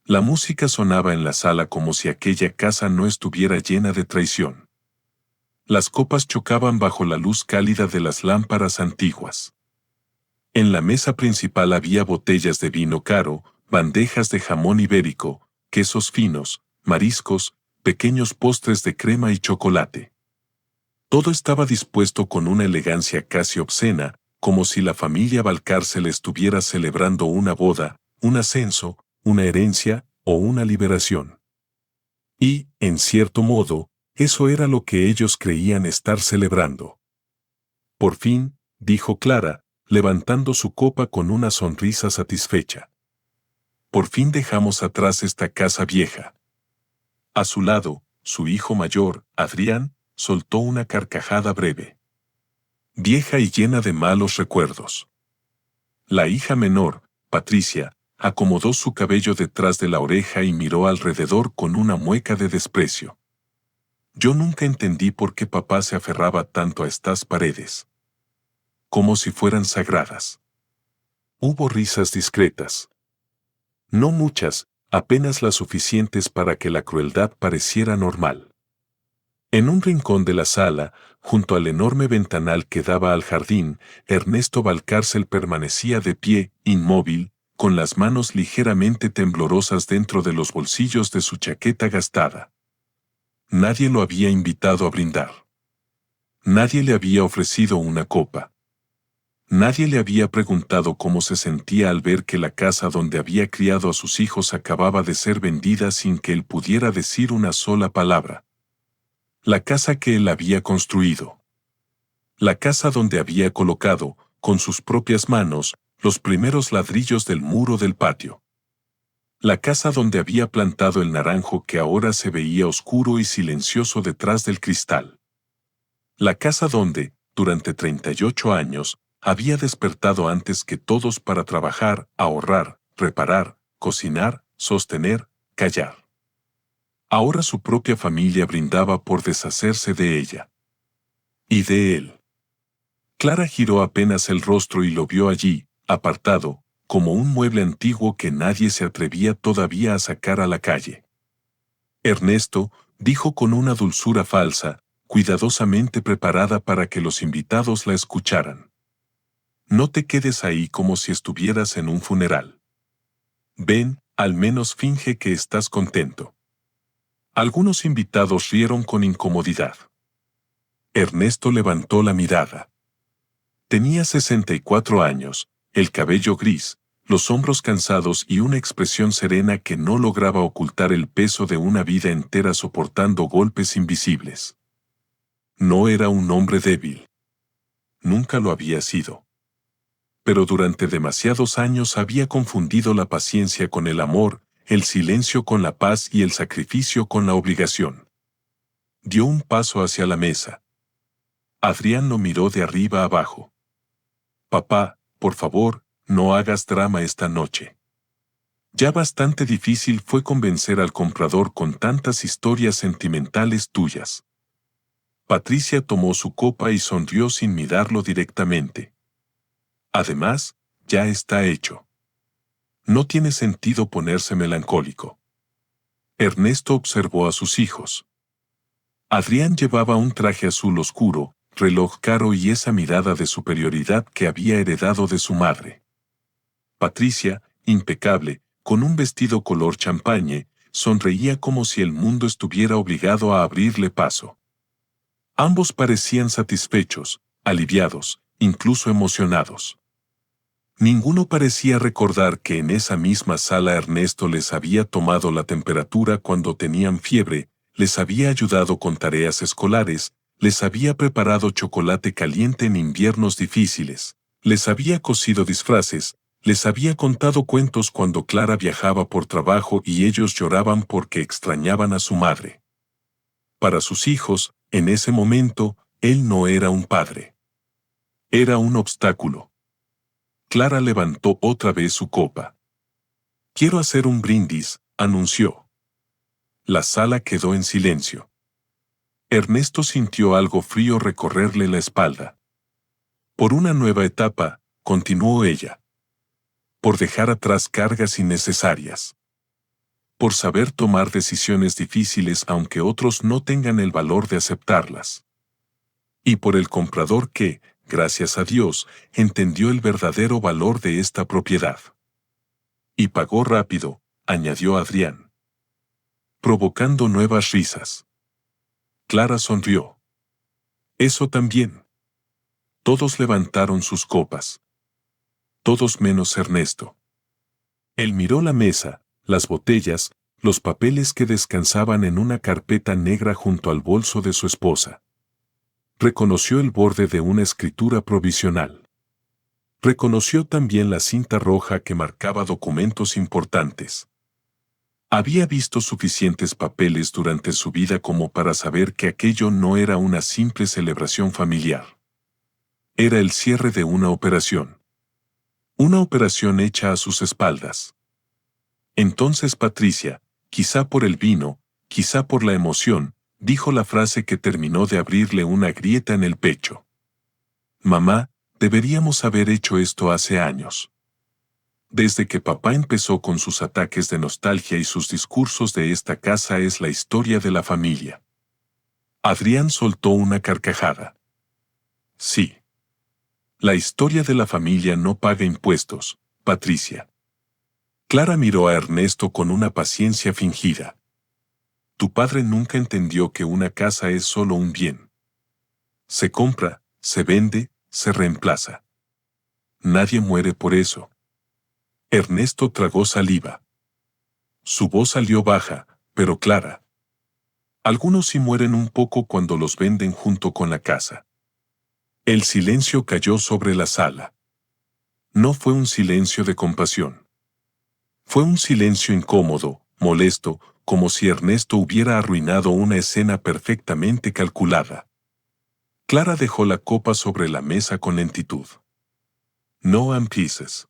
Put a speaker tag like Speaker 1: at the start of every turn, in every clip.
Speaker 1: La música sonaba en la sala como si aquella casa no estuviera llena de traición. Las copas chocaban bajo la luz cálida de las lámparas antiguas. En la mesa principal había botellas de vino caro, bandejas de jamón ibérico, quesos finos, mariscos, pequeños postres de crema y chocolate. Todo estaba dispuesto con una elegancia casi obscena, como si la familia Valcárcel estuviera celebrando una boda, un ascenso, una herencia o una liberación. Y, en cierto modo, eso era lo que ellos creían estar celebrando. Por fin, dijo Clara, levantando su copa con una sonrisa satisfecha. Por fin dejamos atrás esta casa vieja. A su lado, su hijo mayor, Adrián, soltó una carcajada breve. Vieja y llena de malos recuerdos. La hija menor, Patricia, acomodó su cabello detrás de la oreja y miró alrededor con una mueca de desprecio. Yo nunca entendí por qué papá se aferraba tanto a estas paredes. Como si fueran sagradas. Hubo risas discretas. No muchas, apenas las suficientes para que la crueldad pareciera normal. En un rincón de la sala, junto al enorme ventanal que daba al jardín, Ernesto Valcárcel permanecía de pie, inmóvil, con las manos ligeramente temblorosas dentro de los bolsillos de su chaqueta gastada. Nadie lo había invitado a brindar. Nadie le había ofrecido una copa. Nadie le había preguntado cómo se sentía al ver que la casa donde había criado a sus hijos acababa de ser vendida sin que él pudiera decir una sola palabra. La casa que él había construido. La casa donde había colocado, con sus propias manos, los primeros ladrillos del muro del patio. La casa donde había plantado el naranjo que ahora se veía oscuro y silencioso detrás del cristal. La casa donde, durante 38 años, había despertado antes que todos para trabajar, ahorrar, reparar, cocinar, sostener, callar. Ahora su propia familia brindaba por deshacerse de ella. Y de él. Clara giró apenas el rostro y lo vio allí, apartado, como un mueble antiguo que nadie se atrevía todavía a sacar a la calle. Ernesto, dijo con una dulzura falsa, cuidadosamente preparada para que los invitados la escucharan. No te quedes ahí como si estuvieras en un funeral. Ven, al menos finge que estás contento. Algunos invitados rieron con incomodidad. Ernesto levantó la mirada. Tenía 64 años, el cabello gris, los hombros cansados y una expresión serena que no lograba ocultar el peso de una vida entera soportando golpes invisibles. No era un hombre débil. Nunca lo había sido. Pero durante demasiados años había confundido la paciencia con el amor, el silencio con la paz y el sacrificio con la obligación. Dio un paso hacia la mesa. Adrián lo miró de arriba abajo. Papá, por favor, no hagas drama esta noche. Ya bastante difícil fue convencer al comprador con tantas historias sentimentales tuyas. Patricia tomó su copa y sonrió sin mirarlo directamente. Además, ya está hecho. No tiene sentido ponerse melancólico. Ernesto observó a sus hijos. Adrián llevaba un traje azul oscuro, reloj caro y esa mirada de superioridad que había heredado de su madre. Patricia, impecable, con un vestido color champagne, sonreía como si el mundo estuviera obligado a abrirle paso. Ambos parecían satisfechos, aliviados, incluso emocionados. Ninguno parecía recordar que en esa misma sala Ernesto les había tomado la temperatura cuando tenían fiebre, les había ayudado con tareas escolares, les había preparado chocolate caliente en inviernos difíciles, les había cosido disfraces, les había contado cuentos cuando Clara viajaba por trabajo y ellos lloraban porque extrañaban a su madre. Para sus hijos, en ese momento, él no era un padre. Era un obstáculo. Clara levantó otra vez su copa. Quiero hacer un brindis, anunció. La sala quedó en silencio. Ernesto sintió algo frío recorrerle la espalda. Por una nueva etapa, continuó ella. Por dejar atrás cargas innecesarias. por saber tomar decisiones difíciles aunque otros no tengan el valor de aceptarlas. Y por el comprador que, gracias a Dios, entendió el verdadero valor de esta propiedad. Y pagó rápido, añadió Adrián, provocando nuevas risas. Clara sonrió. Eso también. Todos levantaron sus copas. Todos menos Ernesto. Él miró la mesa, las botellas, los papeles que descansaban en una carpeta negra junto al bolso de su esposa. Reconoció el borde de una escritura provisional. Reconoció también la cinta roja que marcaba documentos importantes. Había visto suficientes papeles durante su vida como para saber que aquello no era una simple celebración familiar. Era el cierre de una operación. Una operación hecha a sus espaldas. Entonces Patricia, quizá por el vino, quizá por la emoción, dijo la frase que terminó de abrirle una grieta en el pecho. Mamá, deberíamos haber hecho esto hace años. Desde que papá empezó con sus ataques de nostalgia y sus discursos de esta casa es la historia de la familia. Adrián soltó una carcajada. Sí. La historia de la familia no paga impuestos, Patricia. Clara miró a Ernesto con una paciencia fingida. Tu padre nunca entendió que una casa es solo un bien. Se compra, se vende, se reemplaza. Nadie muere por eso. Ernesto tragó saliva. Su voz salió baja, pero clara. Algunos sí mueren un poco cuando los venden junto con la casa. El silencio cayó sobre la sala. No fue un silencio de compasión. Fue un silencio incómodo, molesto, como si Ernesto hubiera arruinado una escena perfectamente calculada. Clara dejó la copa sobre la mesa con lentitud. No empieces.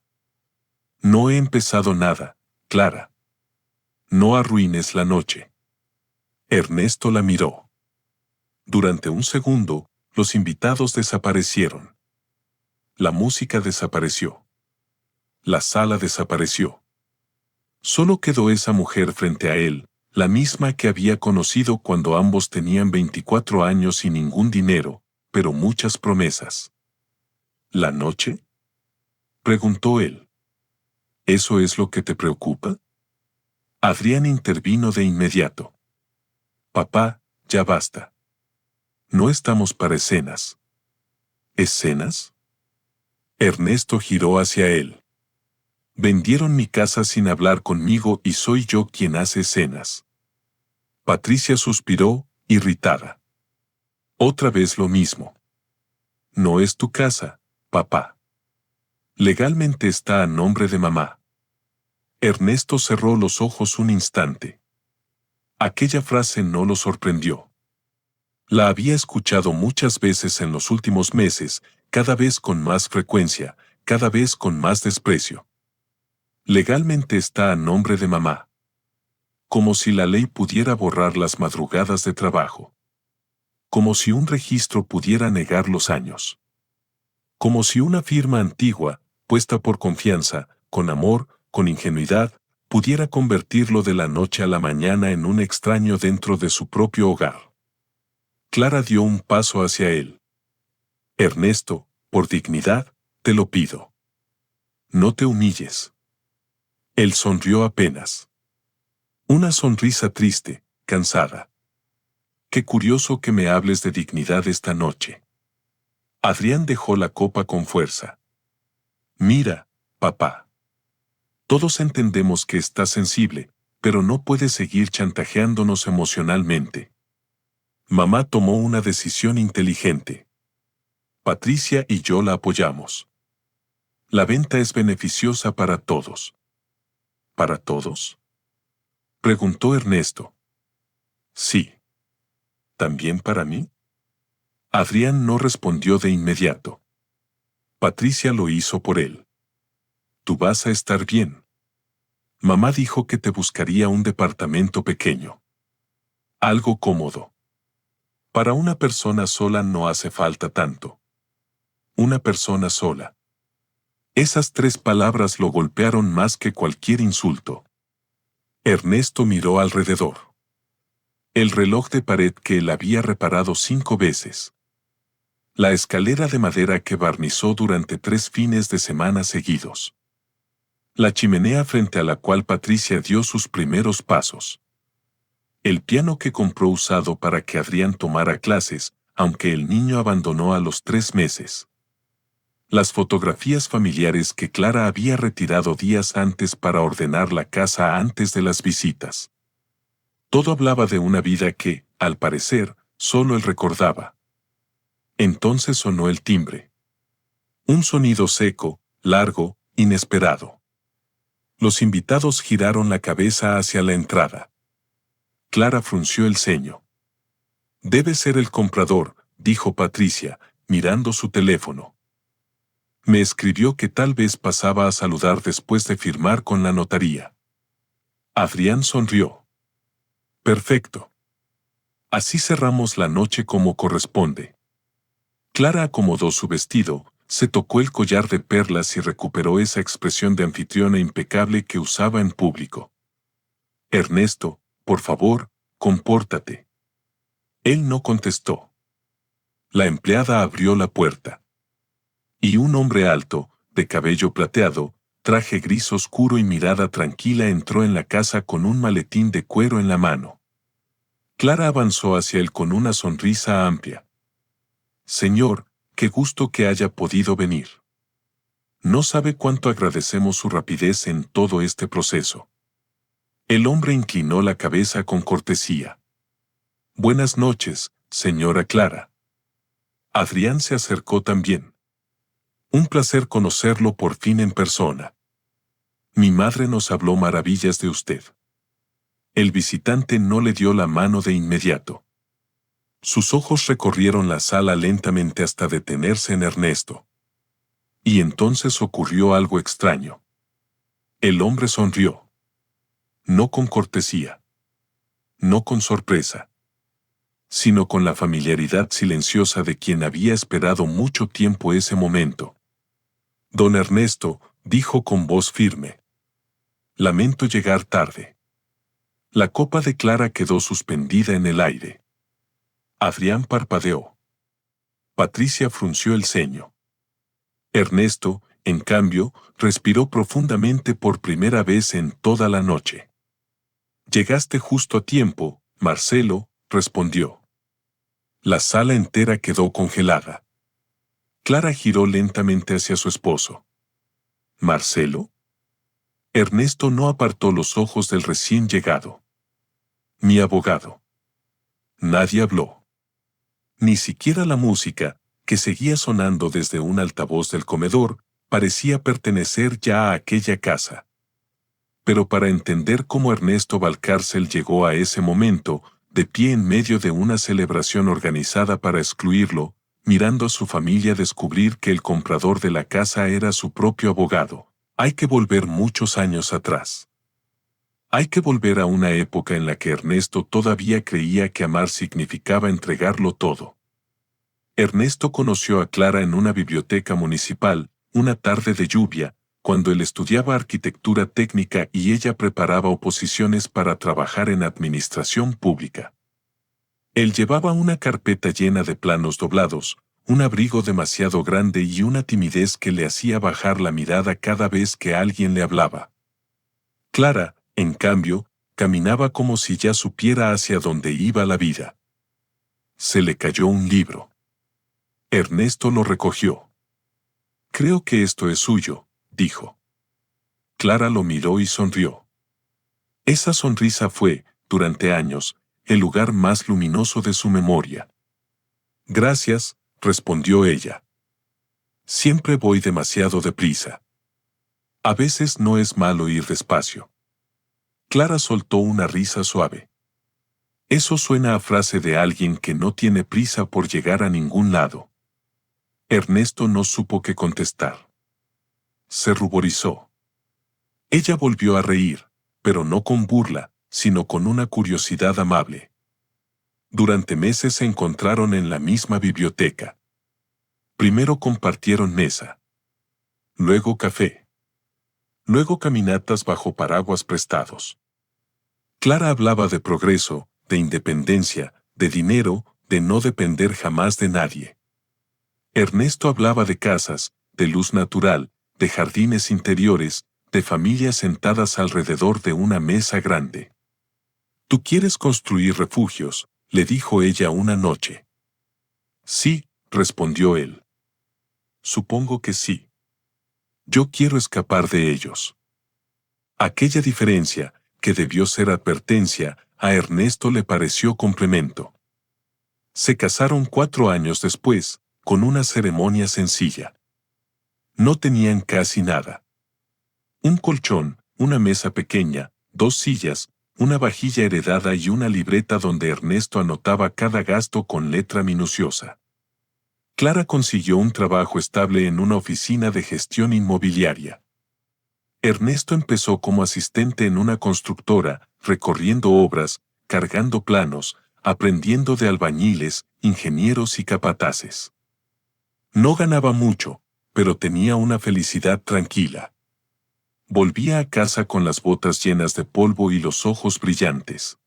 Speaker 1: No he empezado nada, Clara. No arruines la noche. Ernesto la miró. Durante un segundo, los invitados desaparecieron. La música desapareció. La sala desapareció. Solo quedó esa mujer frente a él, la misma que había conocido cuando ambos tenían 24 años y ningún dinero, pero muchas promesas. ¿La noche? Preguntó él. ¿Eso es lo que te preocupa? Adrián intervino de inmediato. Papá, ya basta. No estamos para escenas. ¿Escenas? Ernesto giró hacia él. Vendieron mi casa sin hablar conmigo y soy yo quien hace escenas. Patricia suspiró, irritada. Otra vez lo mismo. No es tu casa, papá. Legalmente está a nombre de mamá. Ernesto cerró los ojos un instante. Aquella frase no lo sorprendió. La había escuchado muchas veces en los últimos meses, cada vez con más frecuencia, cada vez con más desprecio. Legalmente está a nombre de mamá. Como si la ley pudiera borrar las madrugadas de trabajo. Como si un registro pudiera negar los años. Como si una firma antigua, puesta por confianza, con amor, con ingenuidad, pudiera convertirlo de la noche a la mañana en un extraño dentro de su propio hogar. Clara dio un paso hacia él. Ernesto, por dignidad, te lo pido. No te humilles. Él sonrió apenas. Una sonrisa triste, cansada. Qué curioso que me hables de dignidad esta noche. Adrián dejó la copa con fuerza. Mira, papá. Todos entendemos que estás sensible, pero no puedes seguir chantajeándonos emocionalmente. Mamá tomó una decisión inteligente. Patricia y yo la apoyamos. La venta es beneficiosa para todos. ¿Para todos? Preguntó Ernesto. Sí. ¿También para mí? Adrián no respondió de inmediato. Patricia lo hizo por él. Tú vas a estar bien. Mamá dijo que te buscaría un departamento pequeño. Algo cómodo. Para una persona sola no hace falta tanto. Una persona sola. Esas 3 palabras lo golpearon más que cualquier insulto. Ernesto miró alrededor. El reloj de pared que él había reparado 5 veces. La escalera de madera que barnizó durante 3 fines de semana seguidos. La chimenea frente a la cual Patricia dio sus primeros pasos. El piano que compró usado para que Adrián tomara clases, aunque el niño abandonó a los 3 meses. Las fotografías familiares que Clara había retirado días antes para ordenar la casa antes de las visitas. Todo hablaba de una vida que, al parecer, solo él recordaba. Entonces sonó el timbre. Un sonido seco, largo, inesperado. Los invitados giraron la cabeza hacia la entrada. Clara frunció el ceño. Debe ser el comprador, dijo Patricia, mirando su teléfono. Me escribió que tal vez pasaba a saludar después de firmar con la notaría. Adrián sonrió. Perfecto. Así cerramos la noche como corresponde. Clara acomodó su vestido, se tocó el collar de perlas y recuperó esa expresión de anfitriona impecable que usaba en público. Ernesto, por favor, compórtate. Él no contestó. La empleada abrió la puerta. Y un hombre alto, de cabello plateado, traje gris oscuro y mirada tranquila entró en la casa con un maletín de cuero en la mano. Clara avanzó hacia él con una sonrisa amplia. Señor, qué gusto que haya podido venir. No sabe cuánto agradecemos su rapidez en todo este proceso. El hombre inclinó la cabeza con cortesía. Buenas noches, señora Clara. Adrián se acercó también. Un placer conocerlo por fin en persona. Mi madre nos habló maravillas de usted. El visitante no le dio la mano de inmediato. Sus ojos recorrieron la sala lentamente hasta detenerse en Ernesto. Y entonces ocurrió algo extraño. El hombre sonrió. No con cortesía. No con sorpresa. Sino con la familiaridad silenciosa de quien había esperado mucho tiempo ese momento. Don Ernesto, dijo con voz firme. Lamento llegar tarde. La copa de Clara quedó suspendida en el aire. Adrián parpadeó. Patricia frunció el ceño. Ernesto, en cambio, respiró profundamente por primera vez en toda la noche. Llegaste justo a tiempo, Marcelo, respondió. La sala entera quedó congelada. Clara giró lentamente hacia su esposo. ¿Marcelo? Ernesto no apartó los ojos del recién llegado. Mi abogado. Nadie habló. Ni siquiera la música, que seguía sonando desde un altavoz del comedor, parecía pertenecer ya a aquella casa. Pero para entender cómo Ernesto Valcárcel llegó a ese momento, de pie en medio de una celebración organizada para excluirlo, mirando a su familia descubrir que el comprador de la casa era su propio abogado, hay que volver muchos años atrás. Hay que volver a una época en la que Ernesto todavía creía que amar significaba entregarlo todo. Ernesto conoció a Clara en una biblioteca municipal, una tarde de lluvia, cuando él estudiaba arquitectura técnica y ella preparaba oposiciones para trabajar en administración pública. Él llevaba una carpeta llena de planos doblados, un abrigo demasiado grande y una timidez que le hacía bajar la mirada cada vez que alguien le hablaba. Clara, en cambio, caminaba como si ya supiera hacia dónde iba la vida. Se le cayó un libro. Ernesto lo recogió. Creo que esto es suyo, dijo. Clara lo miró y sonrió. Esa sonrisa fue, durante años, el lugar más luminoso de su memoria. Gracias, respondió ella. Siempre voy demasiado deprisa. A veces no es malo ir despacio. Clara soltó una risa suave. Eso suena a frase de alguien que no tiene prisa por llegar a ningún lado. Ernesto no supo qué contestar. Se ruborizó. Ella volvió a reír, pero no con burla, sino con una curiosidad amable. Durante meses se encontraron en la misma biblioteca. Primero compartieron mesa. Luego café. Luego caminatas bajo paraguas prestados. Clara hablaba de progreso, de independencia, de dinero, de no depender jamás de nadie. Ernesto hablaba de casas, de luz natural, de jardines interiores, de familias sentadas alrededor de una mesa grande. ¿Tú quieres construir refugios?, le dijo ella una noche. Sí, respondió él. Supongo que sí. Yo quiero escapar de ellos. Aquella diferencia, que debió ser advertencia, a Ernesto le pareció complemento. Se casaron 4 años después, con una ceremonia sencilla. No tenían casi nada. Un colchón, una mesa pequeña, 2 sillas, una vajilla heredada y una libreta donde Ernesto anotaba cada gasto con letra minuciosa. Clara consiguió un trabajo estable en una oficina de gestión inmobiliaria. Ernesto empezó como asistente en una constructora, recorriendo obras, cargando planos, aprendiendo de albañiles, ingenieros y capataces. No ganaba mucho, pero tenía una felicidad tranquila. Volvía a casa con las botas llenas de polvo y los ojos brillantes.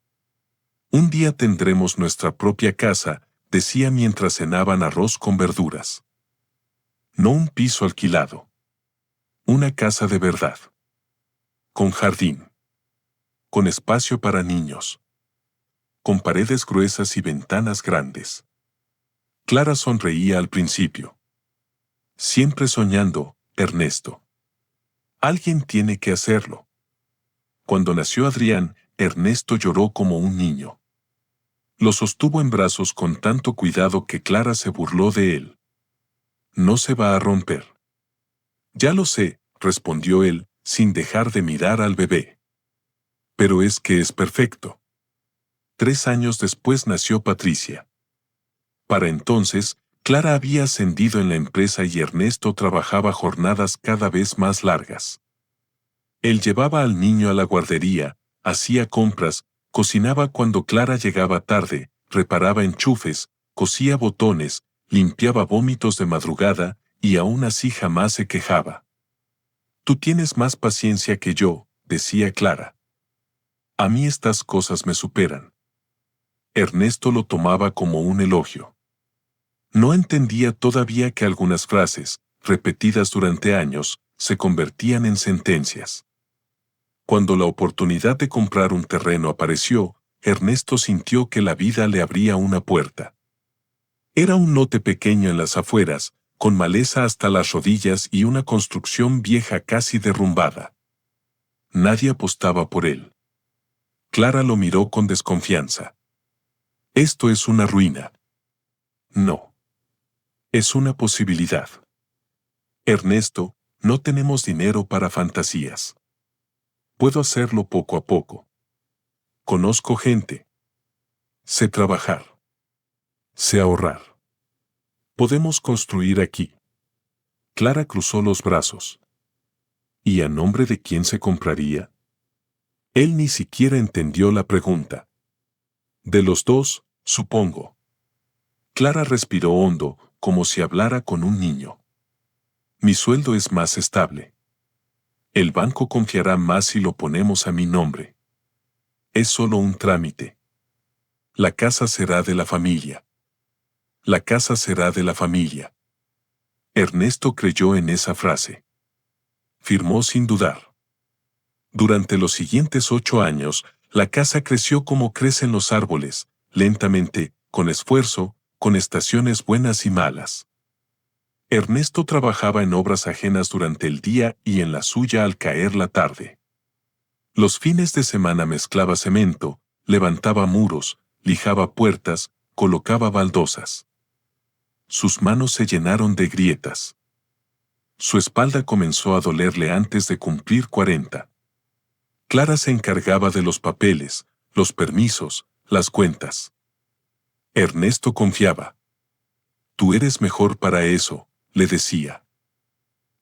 Speaker 1: Un día tendremos nuestra propia casa, decía mientras cenaban arroz con verduras. No un piso alquilado. Una casa de verdad. Con jardín. Con espacio para niños. Con paredes gruesas y ventanas grandes. Clara sonreía al principio. Siempre soñando, Ernesto. Alguien tiene que hacerlo. Cuando nació Adrián, Ernesto lloró como un niño. Lo sostuvo en brazos con tanto cuidado que Clara se burló de él. No se va a romper. Ya lo sé, respondió él, sin dejar de mirar al bebé. Pero es que es perfecto. 3 años después nació Patricia. Para entonces, Clara había ascendido en la empresa y Ernesto trabajaba jornadas cada vez más largas. Él llevaba al niño a la guardería, hacía compras, cocinaba cuando Clara llegaba tarde, reparaba enchufes, cosía botones, limpiaba vómitos de madrugada, y aún así jamás se quejaba. Tú tienes más paciencia que yo, decía Clara. A mí estas cosas me superan. Ernesto lo tomaba como un elogio. No entendía todavía que algunas frases, repetidas durante años, se convertían en sentencias. Cuando la oportunidad de comprar un terreno apareció, Ernesto sintió que la vida le abría una puerta. Era un lote pequeño en las afueras, con maleza hasta las rodillas y una construcción vieja casi derrumbada. Nadie apostaba por él. Clara lo miró con desconfianza. Esto es una ruina. No. Es una posibilidad. Ernesto, no tenemos dinero para fantasías. Puedo hacerlo poco a poco. Conozco gente. Sé trabajar. Sé ahorrar. Podemos construir aquí. Clara cruzó los brazos. ¿Y a nombre de quién se compraría? Él ni siquiera entendió la pregunta. De los dos, supongo. Clara respiró hondo, como si hablara con un niño. Mi sueldo es más estable. El banco confiará más si lo ponemos a mi nombre. Es solo un trámite. La casa será de la familia. La casa será de la familia. Ernesto creyó en esa frase. Firmó sin dudar. Durante los siguientes 8 años, la casa creció como crecen los árboles, lentamente, con esfuerzo, con estaciones buenas y malas. Ernesto trabajaba en obras ajenas durante el día y en la suya al caer la tarde. Los fines de semana mezclaba cemento, levantaba muros, lijaba puertas, colocaba baldosas. Sus manos se llenaron de grietas. Su espalda comenzó a dolerle antes de cumplir 40. Clara se encargaba de los papeles, los permisos, las cuentas. Ernesto confiaba. Tú eres mejor para eso, le decía.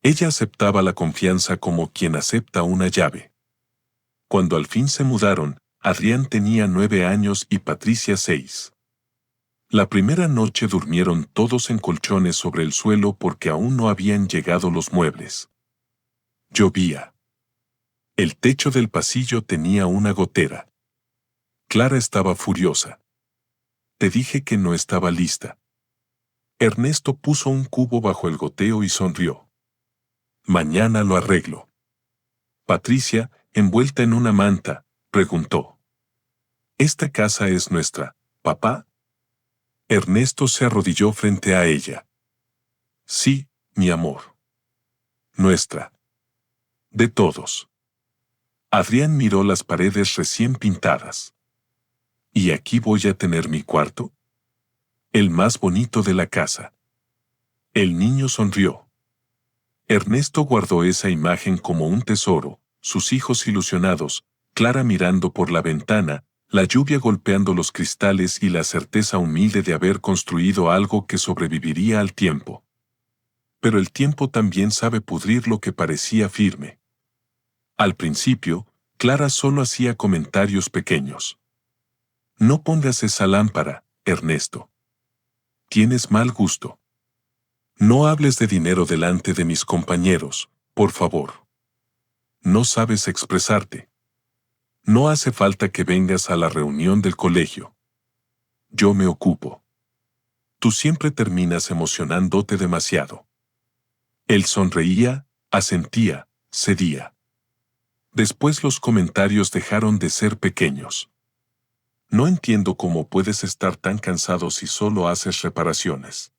Speaker 1: Ella aceptaba la confianza como quien acepta una llave. Cuando al fin se mudaron, Adrián tenía 9 años y Patricia 6. La primera noche durmieron todos en colchones sobre el suelo porque aún no habían llegado los muebles. Llovía. El techo del pasillo tenía una gotera. Clara estaba furiosa. Te dije que no estaba lista. Ernesto puso un cubo bajo el goteo y sonrió. Mañana lo arreglo. Patricia, envuelta en una manta, preguntó. ¿Esta casa es nuestra, papá? Ernesto se arrodilló frente a ella. Sí, mi amor. Nuestra. De todos. Adrián miró las paredes recién pintadas. ¿Y aquí voy a tener mi cuarto? El más bonito de la casa. El niño sonrió. Ernesto guardó esa imagen como un tesoro, sus hijos ilusionados, Clara mirando por la ventana, la lluvia golpeando los cristales y la certeza humilde de haber construido algo que sobreviviría al tiempo. Pero el tiempo también sabe pudrir lo que parecía firme. Al principio, Clara solo hacía comentarios pequeños. No pongas esa lámpara, Ernesto. Tienes mal gusto. No hables de dinero delante de mis compañeros, por favor. No sabes expresarte. No hace falta que vengas a la reunión del colegio. Yo me ocupo. Tú siempre terminas emocionándote demasiado. Él sonreía, asentía, cedía. Después los comentarios dejaron de ser pequeños. No entiendo cómo puedes estar tan cansado si solo haces reparaciones.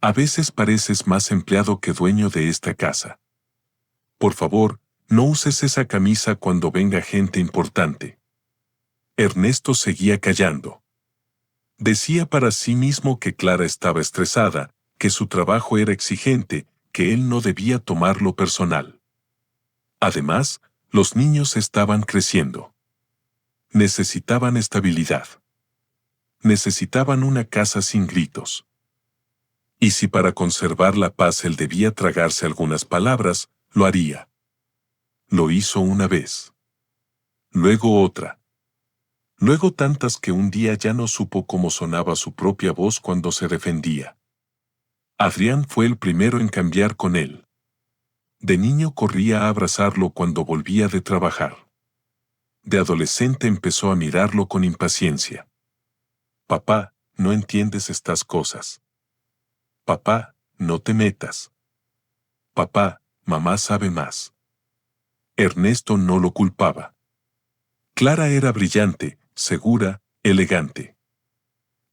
Speaker 1: A veces pareces más empleado que dueño de esta casa. Por favor, no uses esa camisa cuando venga gente importante. Ernesto seguía callando. Decía para sí mismo que Clara estaba estresada, que su trabajo era exigente, que él no debía tomarlo personal. Además, los niños estaban creciendo. Necesitaban estabilidad. Necesitaban una casa sin gritos. Y si para conservar la paz él debía tragarse algunas palabras, lo haría. Lo hizo una vez. Luego otra. Luego tantas que un día ya no supo cómo sonaba su propia voz cuando se defendía. Adrián fue el primero en cambiar con él. De niño corría a abrazarlo cuando volvía de trabajar. De adolescente empezó a mirarlo con impaciencia. Papá, no entiendes estas cosas. Papá, no te metas. Papá, mamá sabe más. Ernesto no lo culpaba. Clara era brillante, segura, elegante.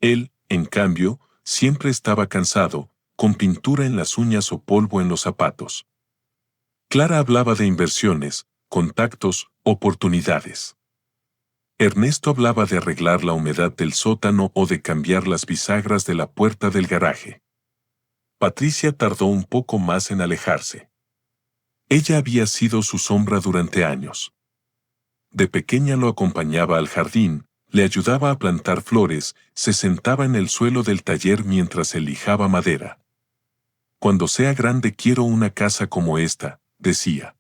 Speaker 1: Él, en cambio, siempre estaba cansado, con pintura en las uñas o polvo en los zapatos. Clara hablaba de inversiones, contactos, oportunidades. Ernesto hablaba de arreglar la humedad del sótano o de cambiar las bisagras de la puerta del garaje. Patricia tardó un poco más en alejarse. Ella había sido su sombra durante años. De pequeña lo acompañaba al jardín, le ayudaba a plantar flores, se sentaba en el suelo del taller mientras él lijaba madera. Cuando sea grande quiero una casa como esta, decía.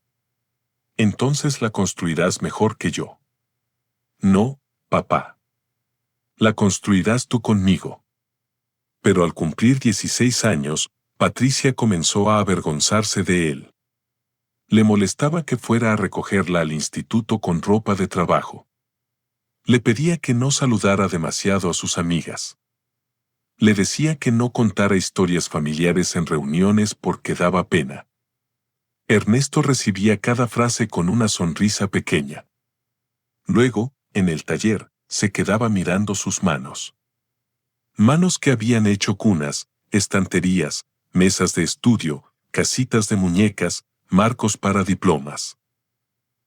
Speaker 1: Entonces la construirás mejor que yo. No, papá. La construirás tú conmigo. Pero al cumplir 16 años, Patricia comenzó a avergonzarse de él. Le molestaba que fuera a recogerla al instituto con ropa de trabajo. Le pedía que no saludara demasiado a sus amigas. Le decía que no contara historias familiares en reuniones porque daba pena. Ernesto recibía cada frase con una sonrisa pequeña. Luego, en el taller, se quedaba mirando sus manos. Manos que habían hecho cunas, estanterías, mesas de estudio, casitas de muñecas, marcos para diplomas.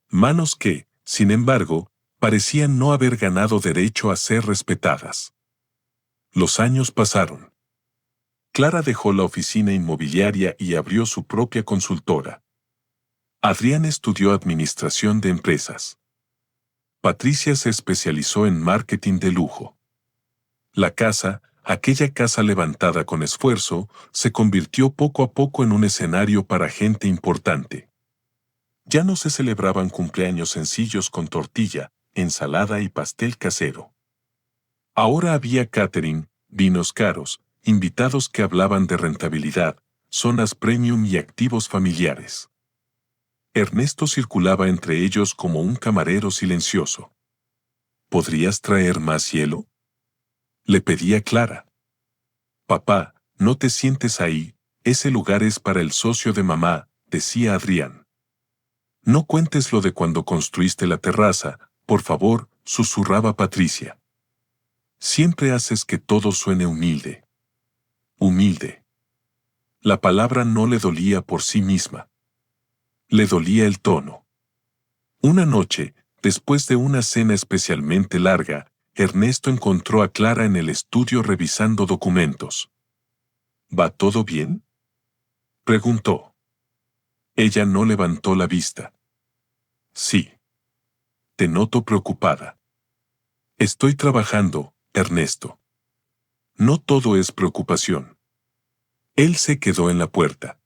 Speaker 1: Manos que, sin embargo, parecían no haber ganado derecho a ser respetadas. Los años pasaron. Clara dejó la oficina inmobiliaria y abrió su propia consultora. Adrián estudió administración de empresas. Patricia se especializó en marketing de lujo. La casa, aquella casa levantada con esfuerzo, se convirtió poco a poco en un escenario para gente importante. Ya no se celebraban cumpleaños sencillos con tortilla, ensalada y pastel casero. Ahora había catering, vinos caros, invitados que hablaban de rentabilidad, zonas premium y activos familiares. Ernesto circulaba entre ellos como un camarero silencioso. ¿Podrías traer más hielo?, le pedía Clara. Papá, no te sientes ahí, ese lugar es para el socio de mamá, decía Adrián. No cuentes lo de cuando construiste la terraza, por favor, susurraba Patricia. Siempre haces que todo suene humilde. Humilde. La palabra no le dolía por sí misma. Le dolía el tono. Una noche, después de una cena especialmente larga, Ernesto encontró a Clara en el estudio revisando documentos. ¿Va todo bien?, preguntó. Ella no levantó la vista. Sí. Te noto preocupada. Estoy trabajando, Ernesto. No todo es preocupación. Él se quedó en la puerta.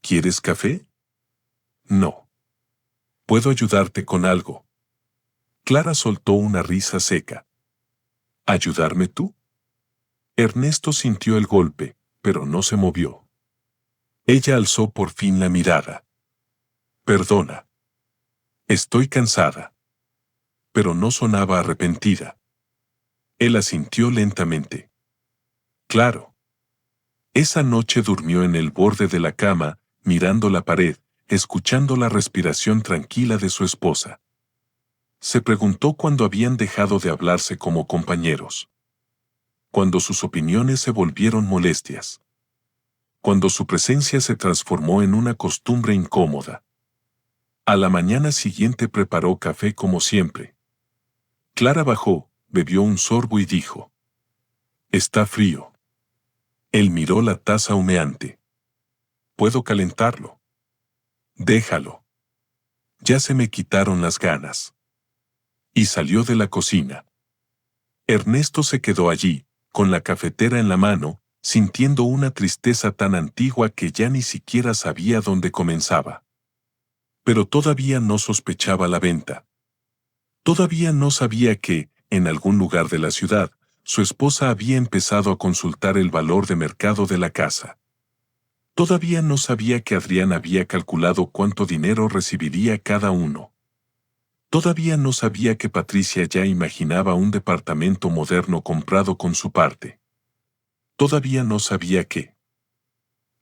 Speaker 1: ¿Quieres café? No. ¿Puedo ayudarte con algo? Clara soltó una risa seca. ¿Ayudarme tú? Ernesto sintió el golpe, pero no se movió. Ella alzó por fin la mirada. Perdona. Estoy cansada. Pero no sonaba arrepentida. Él asintió lentamente. Claro. Esa noche durmió en el borde de la cama, mirando la pared, escuchando la respiración tranquila de su esposa. Se preguntó cuándo habían dejado de hablarse como compañeros. Cuando sus opiniones se volvieron molestias. Cuando su presencia se transformó en una costumbre incómoda. A la mañana siguiente preparó café como siempre. Clara bajó, bebió un sorbo y dijo: «Está frío». Él miró la taza humeante. «Puedo calentarlo». «Déjalo. Ya se me quitaron las ganas». Y salió de la cocina. Ernesto se quedó allí, con la cafetera en la mano, sintiendo una tristeza tan antigua que ya ni siquiera sabía dónde comenzaba. Pero todavía no sospechaba la venta. Todavía no sabía que, en algún lugar de la ciudad, su esposa había empezado a consultar el valor de mercado de la casa. Todavía no sabía que Adrián había calculado cuánto dinero recibiría cada uno. Todavía no sabía que Patricia ya imaginaba un departamento moderno comprado con su parte. Todavía no sabía que,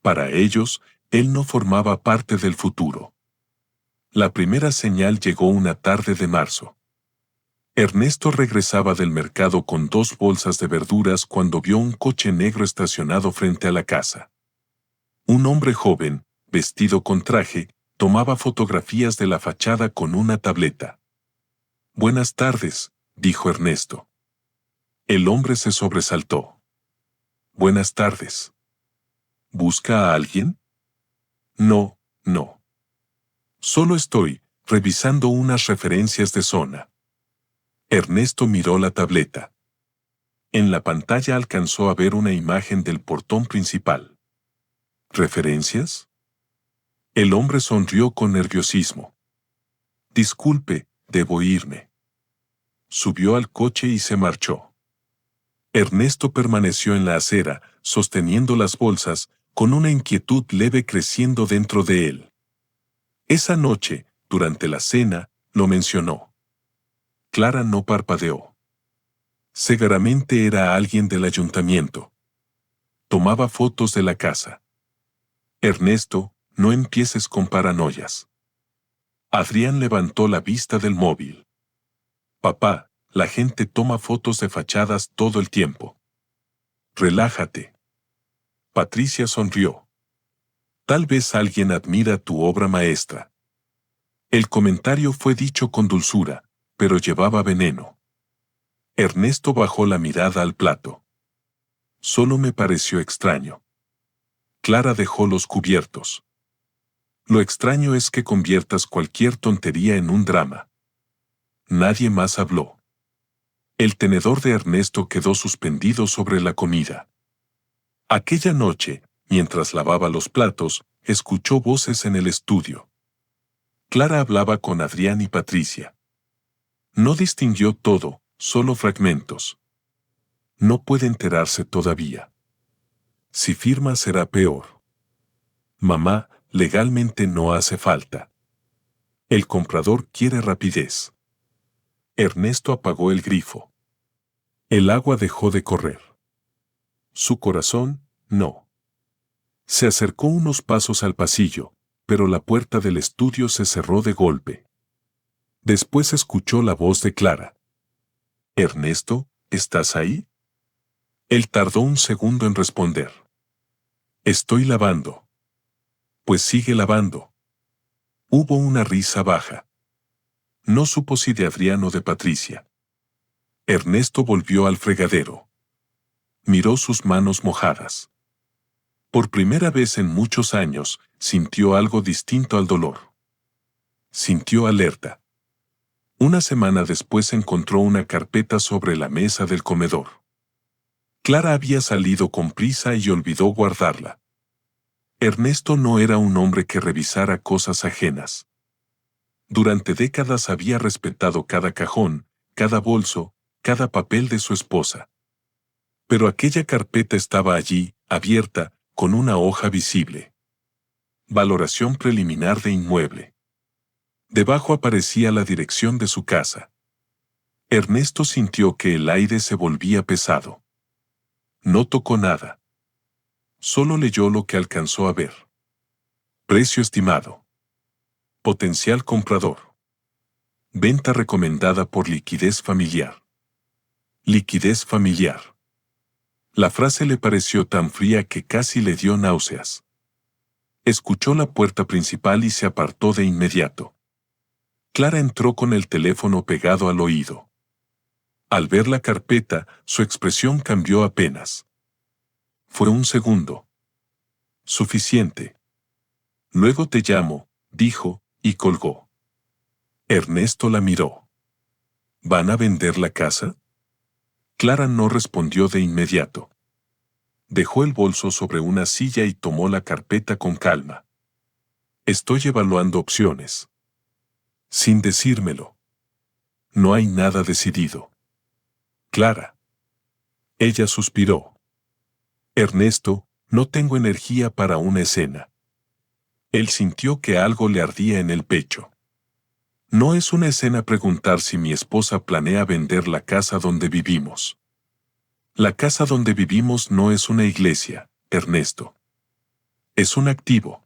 Speaker 1: para ellos, él no formaba parte del futuro. La primera señal llegó una tarde de marzo. Ernesto regresaba del mercado con 2 bolsas de verduras cuando vio un coche negro estacionado frente a la casa. Un hombre joven, vestido con traje, tomaba fotografías de la fachada con una tableta. «Buenas tardes», dijo Ernesto. El hombre se sobresaltó. «Buenas tardes. ¿Busca a alguien?» «No, no. Solo estoy revisando unas referencias de zona». Ernesto miró la tableta. En la pantalla alcanzó a ver una imagen del portón principal. ¿Referencias? El hombre sonrió con nerviosismo. «Disculpe, debo irme». Subió al coche y se marchó. Ernesto permaneció en la acera, sosteniendo las bolsas, con una inquietud leve creciendo dentro de él. Esa noche, durante la cena, lo mencionó. Clara no parpadeó. Seguramente era alguien del ayuntamiento. Tomaba fotos de la casa. «Ernesto, no empieces con paranoias». Adrián levantó la vista del móvil. «Papá, la gente toma fotos de fachadas todo el tiempo. Relájate». Patricia sonrió. «Tal vez alguien admira tu obra maestra». El comentario fue dicho con dulzura, pero llevaba veneno. Ernesto bajó la mirada al plato. «Solo me pareció extraño». Clara dejó los cubiertos. «Lo extraño es que conviertas cualquier tontería en un drama». Nadie más habló. El tenedor de Ernesto quedó suspendido sobre la comida. Aquella noche, mientras lavaba los platos, escuchó voces en el estudio. Clara hablaba con Adrián y Patricia. No distinguió todo, solo fragmentos. No puede enterarse todavía. Si firma será peor. Mamá, legalmente no hace falta. El comprador quiere rapidez. Ernesto apagó el grifo. El agua dejó de correr. Su corazón, no. Se acercó unos pasos al pasillo, pero la puerta del estudio se cerró de golpe. Después escuchó la voz de Clara. «Ernesto, ¿estás ahí?» Él tardó un segundo en responder. «Estoy lavando». «Pues sigue lavando». Hubo una risa baja. No supo si de Adrián o de Patricia. Ernesto volvió al fregadero. Miró sus manos mojadas. Por primera vez en muchos años, sintió algo distinto al dolor. Sintió alerta. Una semana después encontró una carpeta sobre la mesa del comedor. Clara había salido con prisa y olvidó guardarla. Ernesto no era un hombre que revisara cosas ajenas. Durante décadas había respetado cada cajón, cada bolso, cada papel de su esposa. Pero aquella carpeta estaba allí, abierta, con una hoja visible. Valoración preliminar de inmueble. Debajo aparecía la dirección de su casa. Ernesto sintió que el aire se volvía pesado. No tocó nada. Solo leyó lo que alcanzó a ver. Precio estimado. Potencial comprador. Venta recomendada por liquidez familiar. Liquidez familiar. La frase le pareció tan fría que casi le dio náuseas. Escuchó la puerta principal y se apartó de inmediato. Clara entró con el teléfono pegado al oído. Al ver la carpeta, su expresión cambió apenas. Fue un segundo. Suficiente. Luego te llamo, dijo, y colgó. Ernesto la miró. ¿Van a vender la casa? Clara no respondió de inmediato. Dejó el bolso sobre una silla y tomó la carpeta con calma. Estoy evaluando opciones. Sin decírmelo. No hay nada decidido. Clara. Ella suspiró. Ernesto, no tengo energía para una escena. Él sintió que algo le ardía en el pecho. No es una escena preguntar si mi esposa planea vender la casa donde vivimos. La casa donde vivimos no es una iglesia, Ernesto. Es un activo.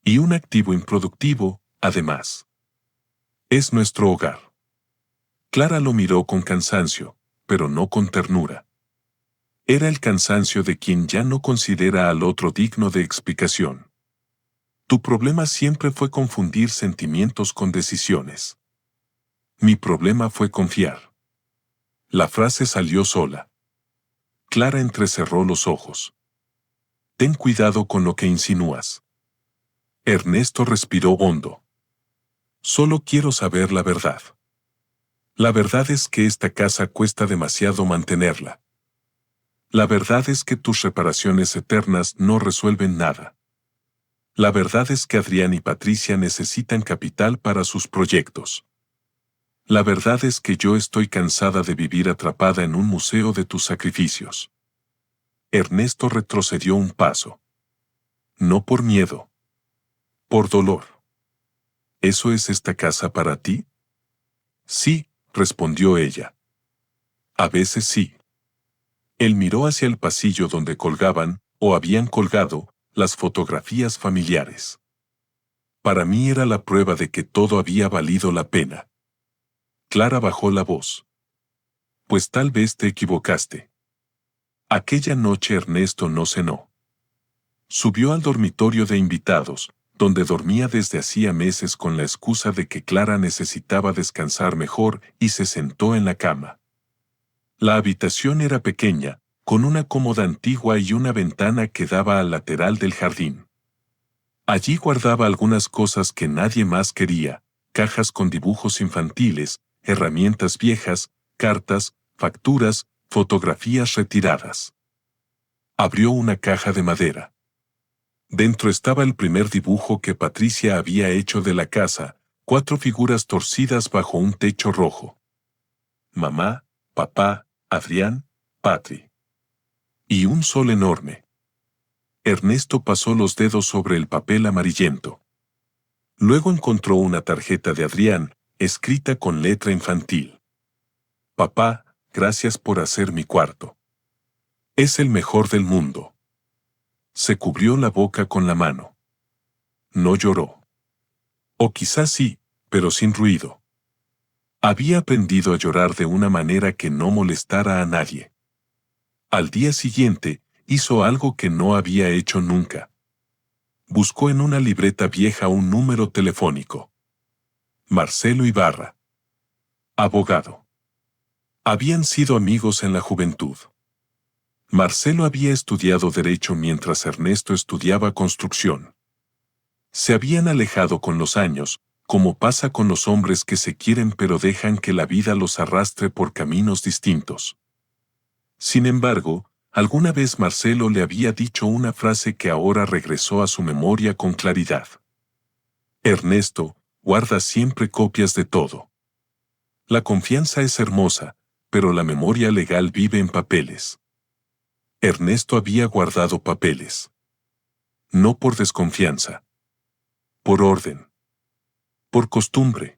Speaker 1: Y un activo improductivo, además. Es nuestro hogar. Clara lo miró con cansancio, pero no con ternura. Era el cansancio de quien ya no considera al otro digno de explicación. Tu problema siempre fue confundir sentimientos con decisiones. Mi problema fue confiar. La frase salió sola. Clara entrecerró los ojos. Ten cuidado con lo que insinúas. Ernesto respiró hondo. Solo quiero saber la verdad. La verdad es que esta casa cuesta demasiado mantenerla. La verdad es que tus reparaciones eternas no resuelven nada. La verdad es que Adrián y Patricia necesitan capital para sus proyectos. La verdad es que yo estoy cansada de vivir atrapada en un museo de tus sacrificios. Ernesto retrocedió un paso. No por miedo. Por dolor. ¿Eso es esta casa para ti? Sí, respondió ella. A veces sí. Él miró hacia el pasillo donde colgaban, o habían colgado, las fotografías familiares. Para mí era la prueba de que todo había valido la pena. Clara bajó la voz. Pues tal vez te equivocaste. Aquella noche Ernesto no cenó. Subió al dormitorio de invitados, donde dormía desde hacía meses con la excusa de que Clara necesitaba descansar mejor, y se sentó en la cama. La habitación era pequeña, con una cómoda antigua y una ventana que daba al lateral del jardín. Allí guardaba algunas cosas que nadie más quería, cajas con dibujos infantiles, herramientas viejas, cartas, facturas, fotografías retiradas. Abrió una caja de madera. Dentro estaba el primer dibujo que Patricia había hecho de la casa, 4 figuras torcidas bajo un techo rojo. Mamá, papá, Adrián, Patri. Y un sol enorme. Ernesto pasó los dedos sobre el papel amarillento. Luego encontró una tarjeta de Adrián, escrita con letra infantil. Papá, gracias por hacer mi cuarto. Es el mejor del mundo. Se cubrió la boca con la mano. No lloró. O quizás sí, pero sin ruido. Había aprendido a llorar de una manera que no molestara a nadie. Al día siguiente, hizo algo que no había hecho nunca. Buscó en una libreta vieja un número telefónico. Marcelo Ibarra. Abogado. Habían sido amigos en la juventud. Marcelo había estudiado Derecho mientras Ernesto estudiaba Construcción. Se habían alejado con los años, como pasa con los hombres que se quieren pero dejan que la vida los arrastre por caminos distintos. Sin embargo, alguna vez Marcelo le había dicho una frase que ahora regresó a su memoria con claridad. Ernesto, guarda siempre copias de todo. La confianza es hermosa, pero la memoria legal vive en papeles. Ernesto había guardado papeles. No por desconfianza. Por orden. Por costumbre.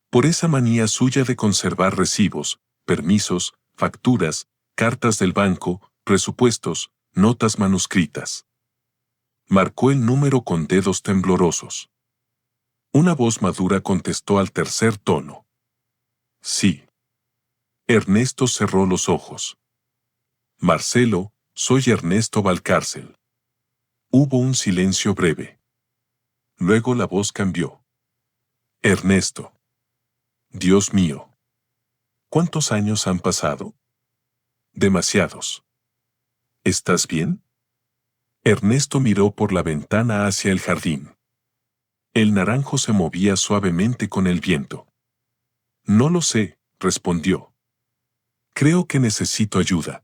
Speaker 1: Por esa manía suya de conservar recibos, permisos, facturas, cartas del banco, presupuestos, notas manuscritas. Marcó el número con dedos temblorosos. Una voz madura contestó al tercer tono. Sí. Ernesto cerró los ojos. Marcelo, soy Ernesto Valcárcel. Hubo un silencio breve. Luego la voz cambió. Ernesto. Dios mío. ¿Cuántos años han pasado? Demasiados. ¿Estás bien? Ernesto miró por la ventana hacia el jardín. El naranjo se movía suavemente con el viento. No lo sé, respondió. Creo que necesito ayuda.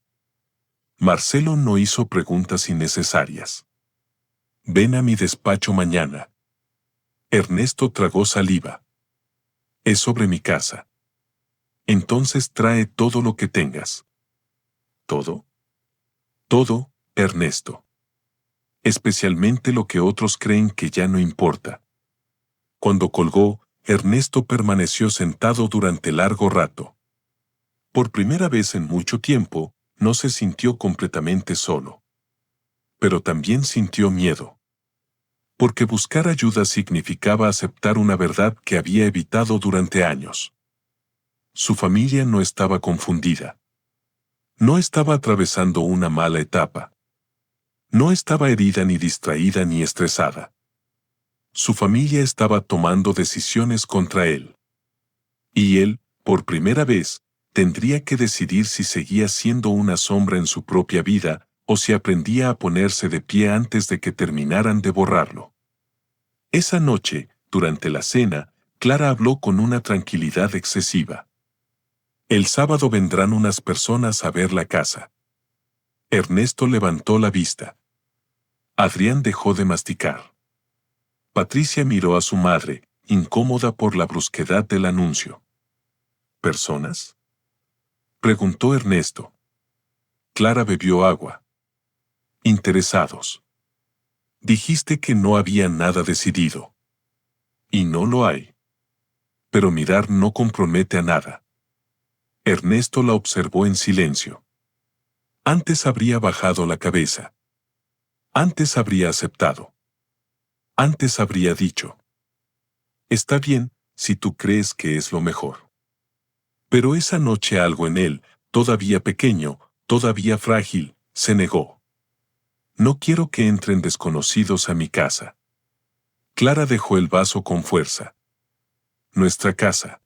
Speaker 1: Marcelo no hizo preguntas innecesarias. Ven a mi despacho mañana. Ernesto tragó saliva. Es sobre mi casa. Entonces trae todo lo que tengas. ¿Todo? Todo, Ernesto. Especialmente lo que otros creen que ya no importa. Cuando colgó, Ernesto permaneció sentado durante largo rato. Por primera vez en mucho tiempo, no se sintió completamente solo. Pero también sintió miedo. Porque buscar ayuda significaba aceptar una verdad que había evitado durante años. Su familia no estaba confundida. No estaba atravesando una mala etapa. No estaba herida ni distraída ni estresada. Su familia estaba tomando decisiones contra él. Y él, por primera vez, tendría que decidir si seguía siendo una sombra en su propia vida, o si aprendía a ponerse de pie antes de que terminaran de borrarlo. Esa noche, durante la cena, Clara habló con una tranquilidad excesiva. El sábado vendrán unas personas a ver la casa. Ernesto levantó la vista. Adrián dejó de masticar. Patricia miró a su madre, incómoda por la brusquedad del anuncio. ¿Personas? Preguntó Ernesto. Clara bebió agua. Interesados. Dijiste que no había nada decidido. Y no lo hay. Pero mirar no compromete a nada. Ernesto la observó en silencio. Antes habría bajado la cabeza. Antes habría aceptado. Antes habría dicho. Está bien, si tú crees que es lo mejor. Pero esa noche algo en él, todavía pequeño, todavía frágil, se negó. No quiero que entren desconocidos a mi casa. Clara dejó el vaso con fuerza. Nuestra casa.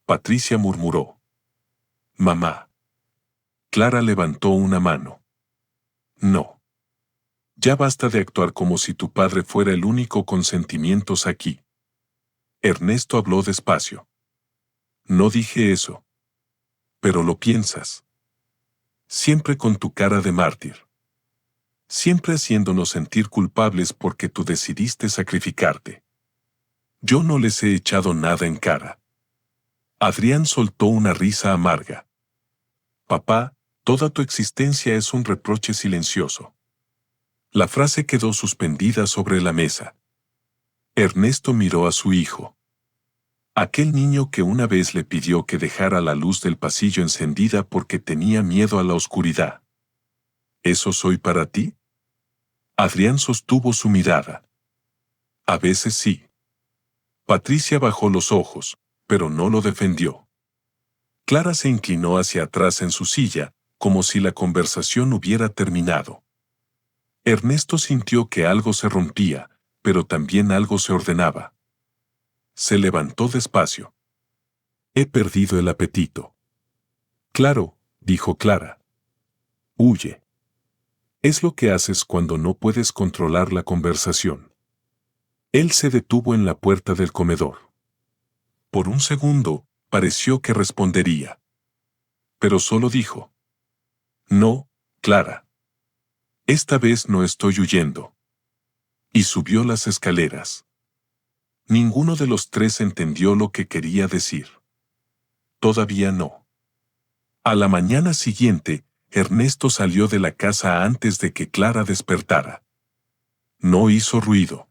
Speaker 1: Patricia murmuró. Mamá. Clara levantó una mano. No. Ya basta de actuar como si tu padre fuera el único con sentimientos aquí. Ernesto habló despacio. No dije eso. Pero lo piensas. Siempre con tu cara de mártir. Siempre haciéndonos sentir culpables porque tú decidiste sacrificarte. Yo no les he echado nada en cara. Adrián soltó una risa amarga. Papá, toda tu existencia es un reproche silencioso. La frase quedó suspendida sobre la mesa. Ernesto miró a su hijo. Aquel niño que una vez le pidió que dejara la luz del pasillo encendida porque tenía miedo a la oscuridad. ¿Eso soy para ti? Adrián sostuvo su mirada. A veces sí. Patricia bajó los ojos, pero no lo defendió. Clara se inclinó hacia atrás en su silla, como si la conversación hubiera terminado. Ernesto sintió que algo se rompía, pero también algo se ordenaba. Se levantó despacio. He perdido el apetito. Claro, dijo Clara. Huye. Es lo que haces cuando no puedes controlar la conversación. Él se detuvo en la puerta del comedor. Por un segundo, pareció que respondería. Pero solo dijo: No, Clara. Esta vez no estoy huyendo. Y subió las escaleras. Ninguno de los tres entendió lo que quería decir. Todavía no. A la mañana siguiente, Ernesto salió de la casa antes de que Clara despertara. No hizo ruido.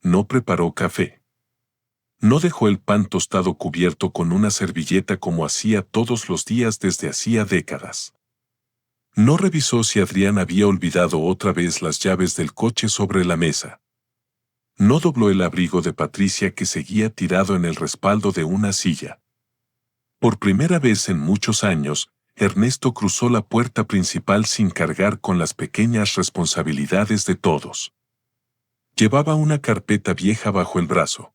Speaker 1: No preparó café. No dejó el pan tostado cubierto con una servilleta como hacía todos los días desde hacía décadas. No revisó si Adrián había olvidado otra vez las llaves del coche sobre la mesa. No dobló el abrigo de Patricia que seguía tirado en el respaldo de una silla. Por primera vez en muchos años, Ernesto cruzó la puerta principal sin cargar con las pequeñas responsabilidades de todos. Llevaba una carpeta vieja bajo el brazo.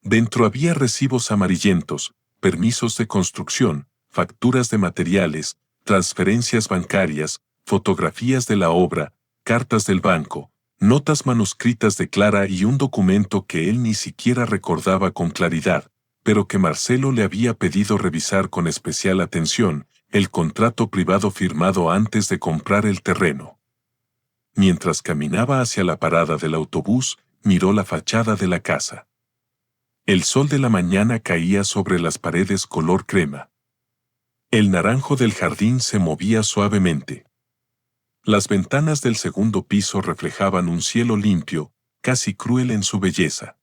Speaker 1: Dentro había recibos amarillentos, permisos de construcción, facturas de materiales, transferencias bancarias, fotografías de la obra, cartas del banco, notas manuscritas de Clara y un documento que él ni siquiera recordaba con claridad, pero que Marcelo le había pedido revisar con especial atención, el contrato privado firmado antes de comprar el terreno. Mientras caminaba hacia la parada del autobús, miró la fachada de la casa. El sol de la mañana caía sobre las paredes color crema. El naranjo del jardín se movía suavemente. Las ventanas del segundo piso reflejaban un cielo limpio, casi cruel en su belleza.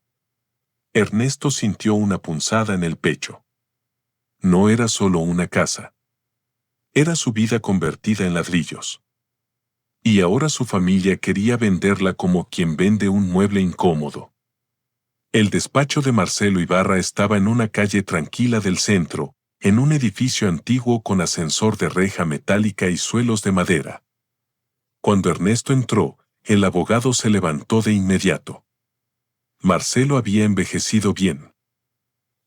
Speaker 1: Ernesto sintió una punzada en el pecho. No era solo una casa. Era su vida convertida en ladrillos. Y ahora su familia quería venderla como quien vende un mueble incómodo. El despacho de Marcelo Ibarra estaba en una calle tranquila del centro, en un edificio antiguo con ascensor de reja metálica y suelos de madera. Cuando Ernesto entró, el abogado se levantó de inmediato. Marcelo había envejecido bien.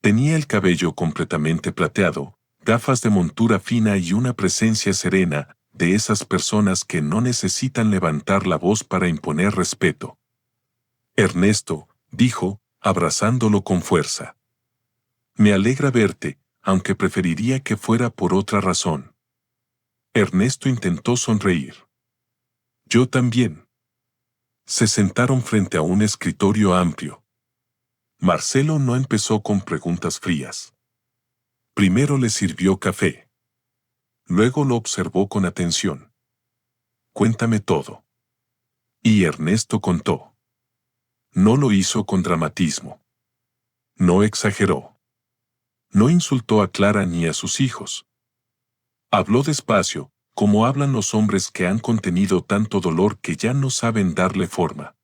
Speaker 1: Tenía el cabello completamente plateado, gafas de montura fina y una presencia serena, de esas personas que no necesitan levantar la voz para imponer respeto. Ernesto, dijo, abrazándolo con fuerza. Me alegra verte, aunque preferiría que fuera por otra razón. Ernesto intentó sonreír. Yo también. Se sentaron frente a un escritorio amplio. Marcelo no empezó con preguntas frías. Primero le sirvió café. Luego lo observó con atención. Cuéntame todo. Y Ernesto contó. No lo hizo con dramatismo. No exageró. No insultó a Clara ni a sus hijos. Habló despacio, como hablan los hombres que han contenido tanto dolor que ya no saben darle forma.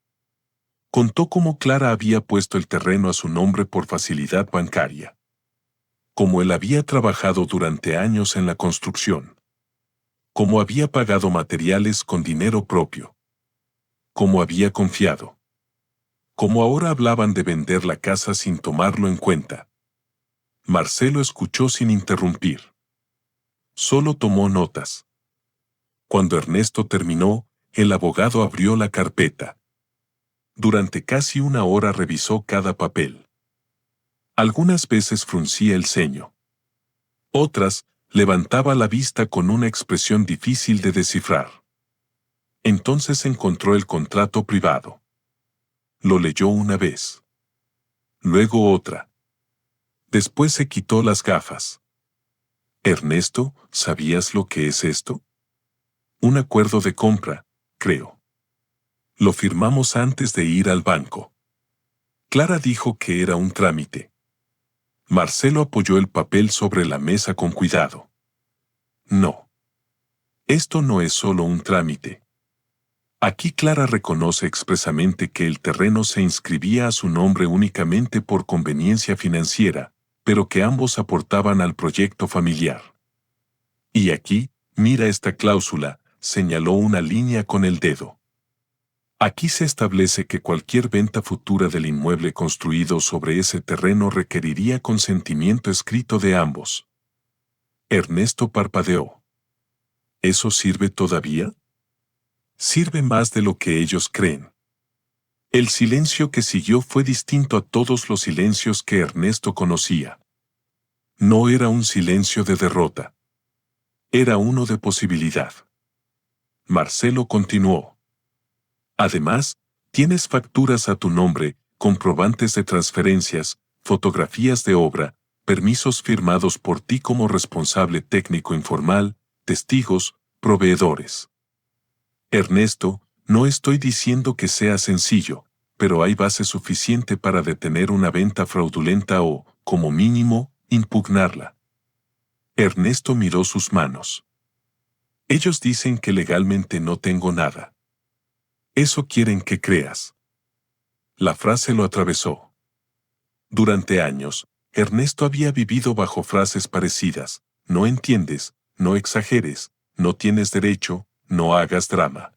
Speaker 1: Contó cómo Clara había puesto el terreno a su nombre por facilidad bancaria. Cómo él había trabajado durante años en la construcción. Cómo había pagado materiales con dinero propio. Cómo había confiado. Cómo ahora hablaban de vender la casa sin tomarlo en cuenta. Marcelo escuchó sin interrumpir. Solo tomó notas. Cuando Ernesto terminó, el abogado abrió la carpeta. Durante casi una hora revisó cada papel. Algunas veces fruncía el ceño. Otras, levantaba la vista con una expresión difícil de descifrar. Entonces encontró el contrato privado. Lo leyó una vez. Luego otra. Después se quitó las gafas. Ernesto, ¿sabías lo que es esto? Un acuerdo de compra, creo. Lo firmamos antes de ir al banco. Clara dijo que era un trámite. Marcelo apoyó el papel sobre la mesa con cuidado. No. Esto no es solo un trámite. Aquí Clara reconoce expresamente que el terreno se inscribía a su nombre únicamente por conveniencia financiera, pero que ambos aportaban al proyecto familiar. Y aquí, mira esta cláusula, señaló una línea con el dedo. Aquí se establece que cualquier venta futura del inmueble construido sobre ese terreno requeriría consentimiento escrito de ambos. Ernesto parpadeó. ¿Eso sirve todavía? Sirve más de lo que ellos creen. El silencio que siguió fue distinto a todos los silencios que Ernesto conocía. No era un silencio de derrota. Era uno de posibilidad. Marcelo continuó. Además, tienes facturas a tu nombre, comprobantes de transferencias, fotografías de obra, permisos firmados por ti como responsable técnico informal, testigos, proveedores. Ernesto, no estoy diciendo que sea sencillo, pero hay base suficiente para detener una venta fraudulenta o, como mínimo, impugnarla. Ernesto miró sus manos. Ellos dicen que legalmente no tengo nada. Eso quieren que creas. La frase lo atravesó. Durante años, Ernesto había vivido bajo frases parecidas: no entiendes, no exageres, no tienes derecho, no hagas drama.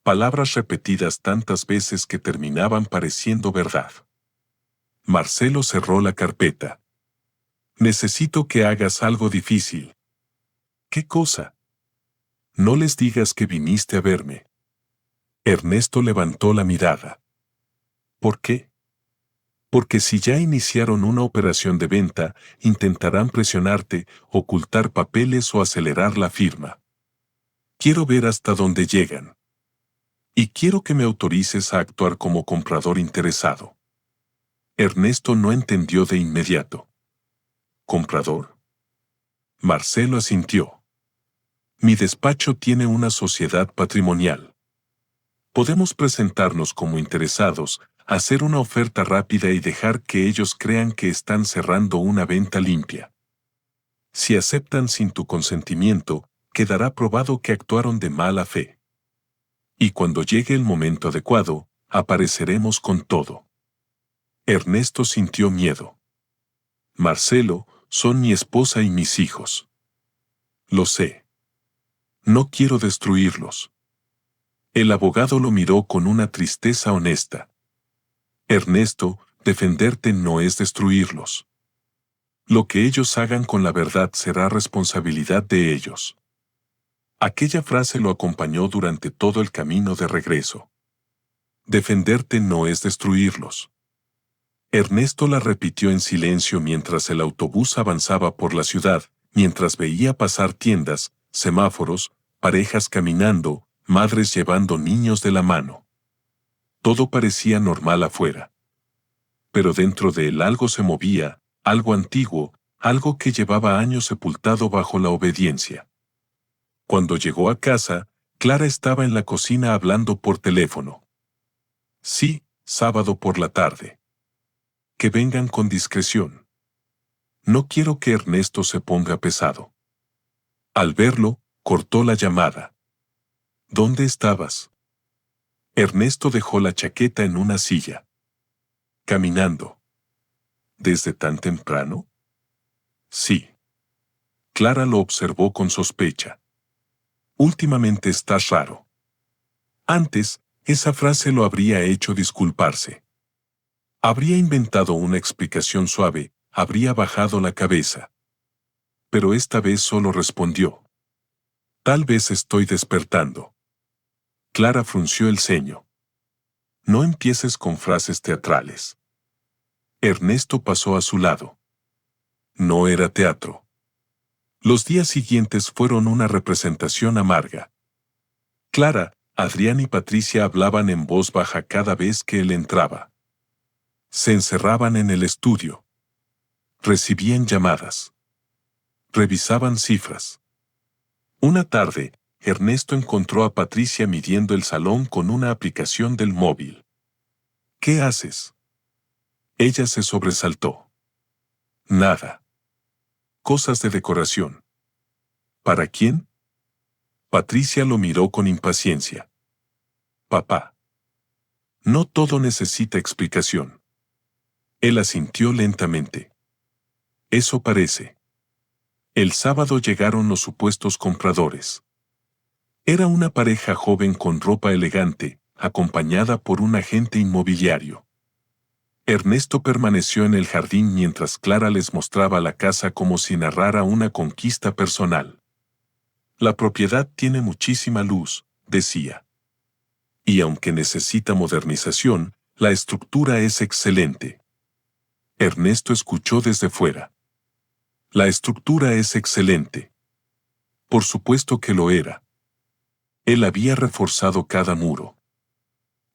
Speaker 1: Palabras repetidas tantas veces que terminaban pareciendo verdad. Marcelo cerró la carpeta. Necesito que hagas algo difícil. ¿Qué cosa? No les digas que viniste a verme. Ernesto levantó la mirada. ¿Por qué? Porque si ya iniciaron una operación de venta, intentarán presionarte, ocultar papeles o acelerar la firma. Quiero ver hasta dónde llegan. Y quiero que me autorices a actuar como comprador interesado. Ernesto no entendió de inmediato. ¿Comprador? Marcelo asintió. Mi despacho tiene una sociedad patrimonial. Podemos presentarnos como interesados, hacer una oferta rápida y dejar que ellos crean que están cerrando una venta limpia. Si aceptan sin tu consentimiento, quedará probado que actuaron de mala fe. Y cuando llegue el momento adecuado, apareceremos con todo. Ernesto sintió miedo. Marcelo, son mi esposa y mis hijos. Lo sé. No quiero destruirlos. El abogado lo miró con una tristeza honesta. Ernesto, defenderte no es destruirlos. Lo que ellos hagan con la verdad será responsabilidad de ellos. Aquella frase lo acompañó durante todo el camino de regreso. Defenderte no es destruirlos. Ernesto la repitió en silencio mientras el autobús avanzaba por la ciudad, mientras veía pasar tiendas, semáforos, parejas caminando, madres llevando niños de la mano. Todo parecía normal afuera. Pero dentro de él algo se movía, algo antiguo, algo que llevaba años sepultado bajo la obediencia. Cuando llegó a casa, Clara estaba en la cocina hablando por teléfono. Sí, sábado por la tarde. Que vengan con discreción. No quiero que Ernesto se ponga pesado. Al verlo, cortó la llamada. ¿Dónde estabas? Ernesto dejó la chaqueta en una silla. Caminando. ¿Desde tan temprano? Sí. Clara lo observó con sospecha. Últimamente estás raro. Antes, esa frase lo habría hecho disculparse. Habría inventado una explicación suave, habría bajado la cabeza. Pero esta vez solo respondió. Tal vez estoy despertando. Clara frunció el ceño. No empieces con frases teatrales. Ernesto pasó a su lado. No era teatro. Los días siguientes fueron una representación amarga. Clara, Adrián y Patricia hablaban en voz baja cada vez que él entraba. Se encerraban en el estudio. Recibían llamadas. Revisaban cifras. Una tarde, Ernesto encontró a Patricia midiendo el salón con una aplicación del móvil. ¿Qué haces? Ella se sobresaltó. Nada. Cosas de decoración. ¿Para quién? Patricia lo miró con impaciencia. Papá. No todo necesita explicación. Él asintió lentamente. Eso parece. El sábado llegaron los supuestos compradores. Era una pareja joven con ropa elegante, acompañada por un agente inmobiliario. Ernesto permaneció en el jardín mientras Clara les mostraba la casa como si narrara una conquista personal. La propiedad tiene muchísima luz, decía. Y aunque necesita modernización, la estructura es excelente. Ernesto escuchó desde fuera. La estructura es excelente. Por supuesto que lo era. Él había reforzado cada muro.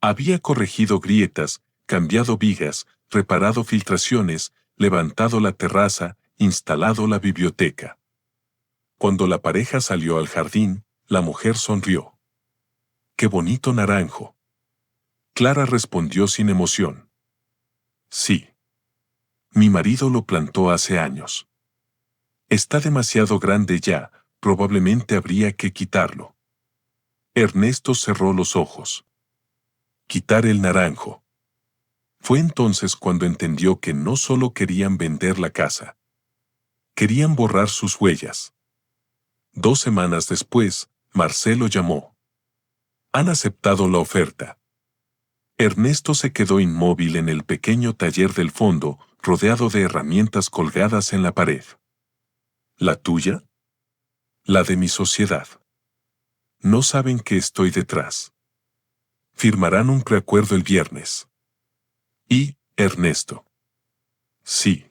Speaker 1: Había corregido grietas, cambiado vigas, reparado filtraciones, levantado la terraza, instalado la biblioteca. Cuando la pareja salió al jardín, la mujer sonrió. ¡Qué bonito naranjo! Clara respondió sin emoción. Sí. Mi marido lo plantó hace años. Está demasiado grande ya, probablemente habría que quitarlo. Ernesto cerró los ojos. Quitar el naranjo. Fue entonces cuando entendió que no solo querían vender la casa. Querían borrar sus huellas. 2 semanas después, Marcelo llamó. Han aceptado la oferta. Ernesto se quedó inmóvil en el pequeño taller del fondo, rodeado de herramientas colgadas en la pared. ¿La tuya? La de mi sociedad. No saben que estoy detrás. Firmarán un preacuerdo el viernes. ¿Y, Ernesto? Sí.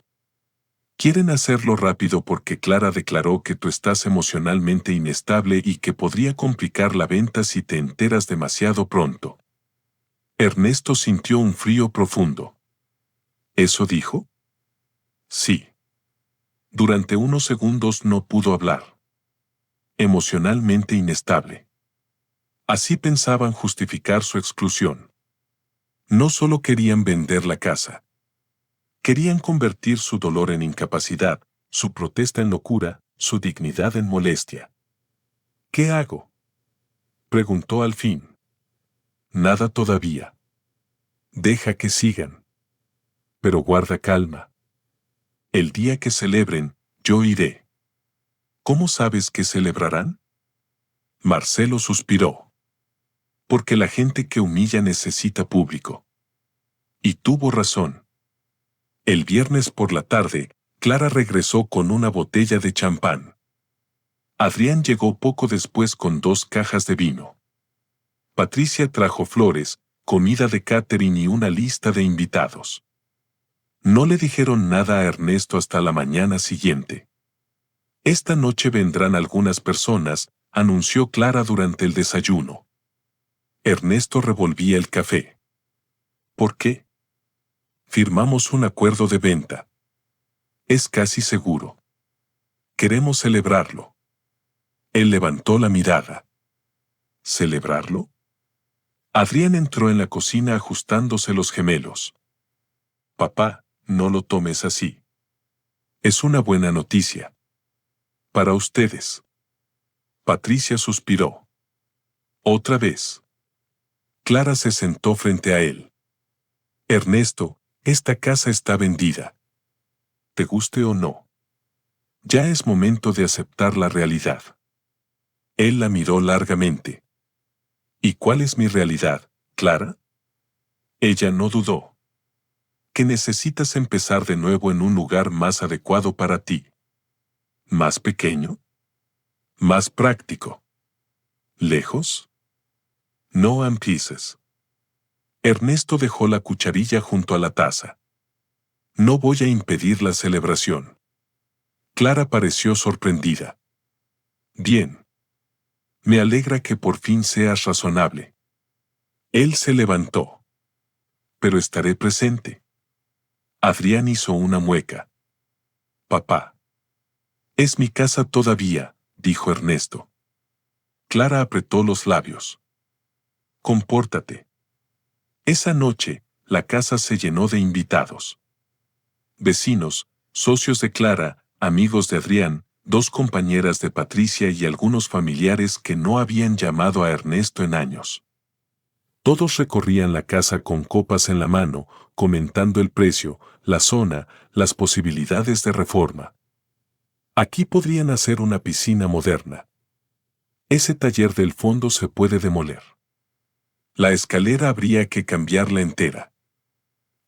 Speaker 1: Quieren hacerlo rápido porque Clara declaró que tú estás emocionalmente inestable y que podría complicar la venta si te enteras demasiado pronto. Ernesto sintió un frío profundo. ¿Eso dijo? Sí. Durante unos segundos no pudo hablar. Emocionalmente inestable. Así pensaban justificar su exclusión. No solo querían vender la casa. Querían convertir su dolor en incapacidad, su protesta en locura, su dignidad en molestia. ¿Qué hago?, preguntó al fin. Nada todavía. Deja que sigan. Pero guarda calma. El día que celebren, yo iré. ¿Cómo sabes que celebrarán? Marcelo suspiró. Porque la gente que humilla necesita público. Y tuvo razón. El viernes por la tarde, Clara regresó con una botella de champán. Adrián llegó poco después con 2 cajas de vino. Patricia trajo flores, comida de catering y una lista de invitados. No le dijeron nada a Ernesto hasta la mañana siguiente. Esta noche vendrán algunas personas, anunció Clara durante el desayuno. Ernesto revolvía el café. ¿Por qué? Firmamos un acuerdo de venta. Es casi seguro. Queremos celebrarlo. Él levantó la mirada. ¿Celebrarlo? Adrián entró en la cocina ajustándose los gemelos. Papá, no lo tomes así. Es una buena noticia. Para ustedes. Patricia suspiró. Otra vez. Clara se sentó frente a él. Ernesto, esta casa está vendida. Te guste o no. Ya es momento de aceptar la realidad. Él la miró largamente. ¿Y cuál es mi realidad, Clara? Ella no dudó. Que necesitas empezar de nuevo en un lugar más adecuado para ti. ¿Más pequeño? ¿Más práctico? ¿Lejos? No empieces. Ernesto dejó la cucharilla junto a la taza. No voy a impedir la celebración. Clara pareció sorprendida. Bien. Me alegra que por fin seas razonable. Él se levantó. Pero estaré presente. Adrián hizo una mueca. Papá. Es mi casa todavía, dijo Ernesto. Clara apretó los labios. Compórtate. Esa noche, la casa se llenó de invitados. Vecinos, socios de Clara, amigos de Adrián, 2 compañeras de Patricia y algunos familiares que no habían llamado a Ernesto en años. Todos recorrían la casa con copas en la mano, comentando el precio, la zona, las posibilidades de reforma. Aquí podrían hacer una piscina moderna. Ese taller del fondo se puede demoler. La escalera habría que cambiarla entera.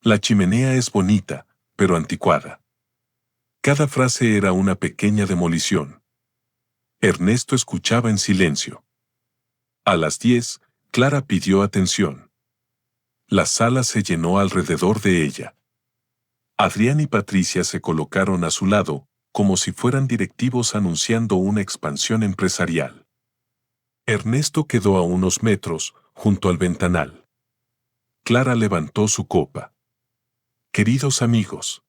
Speaker 1: La chimenea es bonita, pero anticuada. Cada frase era una pequeña demolición. Ernesto escuchaba en silencio. A las 10, Clara pidió atención. La sala se llenó alrededor de ella. Adrián y Patricia se colocaron a su lado, como si fueran directivos anunciando una expansión empresarial. Ernesto quedó a unos metros, junto al ventanal. Clara levantó su copa. Queridos amigos,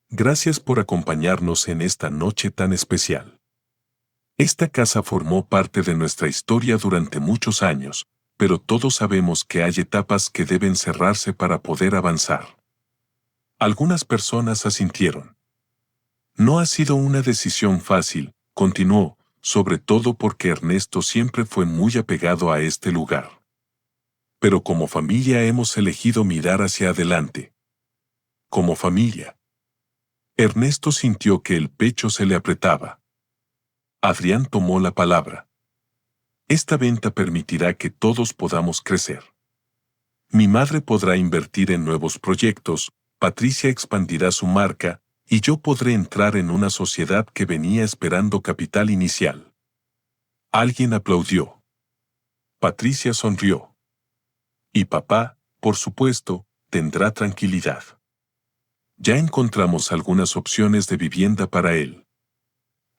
Speaker 1: gracias por acompañarnos en esta noche tan especial. Esta casa formó parte de nuestra historia durante muchos años, pero todos sabemos que hay etapas que deben cerrarse para poder avanzar. Algunas personas asintieron. No ha sido una decisión fácil, continuó, sobre todo porque Ernesto siempre fue muy apegado a este lugar. Pero como familia hemos elegido mirar hacia adelante. Como familia. Ernesto sintió que el pecho se le apretaba. Adrián tomó la palabra. Esta venta permitirá que todos podamos crecer. Mi madre podrá invertir en nuevos proyectos, Patricia expandirá su marca, y yo podré entrar en una sociedad que venía esperando capital inicial. Alguien aplaudió. Patricia sonrió. Y papá, por supuesto, tendrá tranquilidad. Ya encontramos algunas opciones de vivienda para él.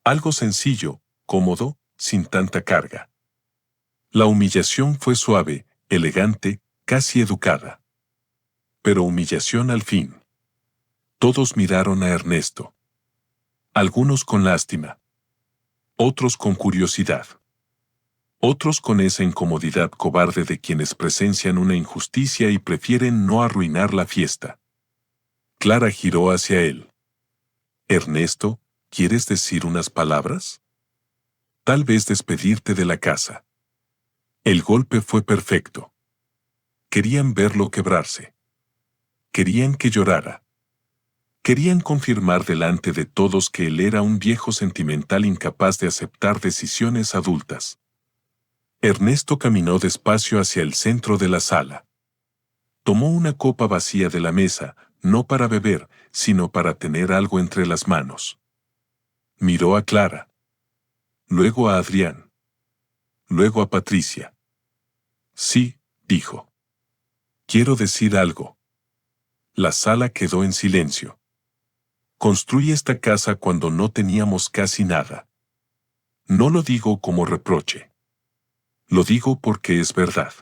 Speaker 1: Algo sencillo, cómodo, sin tanta carga. La humillación fue suave, elegante, casi educada. Pero humillación al fin. Todos miraron a Ernesto. Algunos con lástima. Otros con curiosidad. Otros con esa incomodidad cobarde de quienes presencian una injusticia y prefieren no arruinar la fiesta. Clara giró hacia él. Ernesto, ¿quieres decir unas palabras? Tal vez despedirte de la casa. El golpe fue perfecto. Querían verlo quebrarse. Querían que llorara. Querían confirmar delante de todos que él era un viejo sentimental incapaz de aceptar decisiones adultas. Ernesto caminó despacio hacia el centro de la sala. Tomó una copa vacía de la mesa, no para beber, sino para tener algo entre las manos. Miró a Clara. Luego a Adrián. Luego a Patricia. Sí, dijo. Quiero decir algo. La sala quedó en silencio. Construí esta casa cuando no teníamos casi nada. No lo digo como reproche. Lo digo porque es verdad.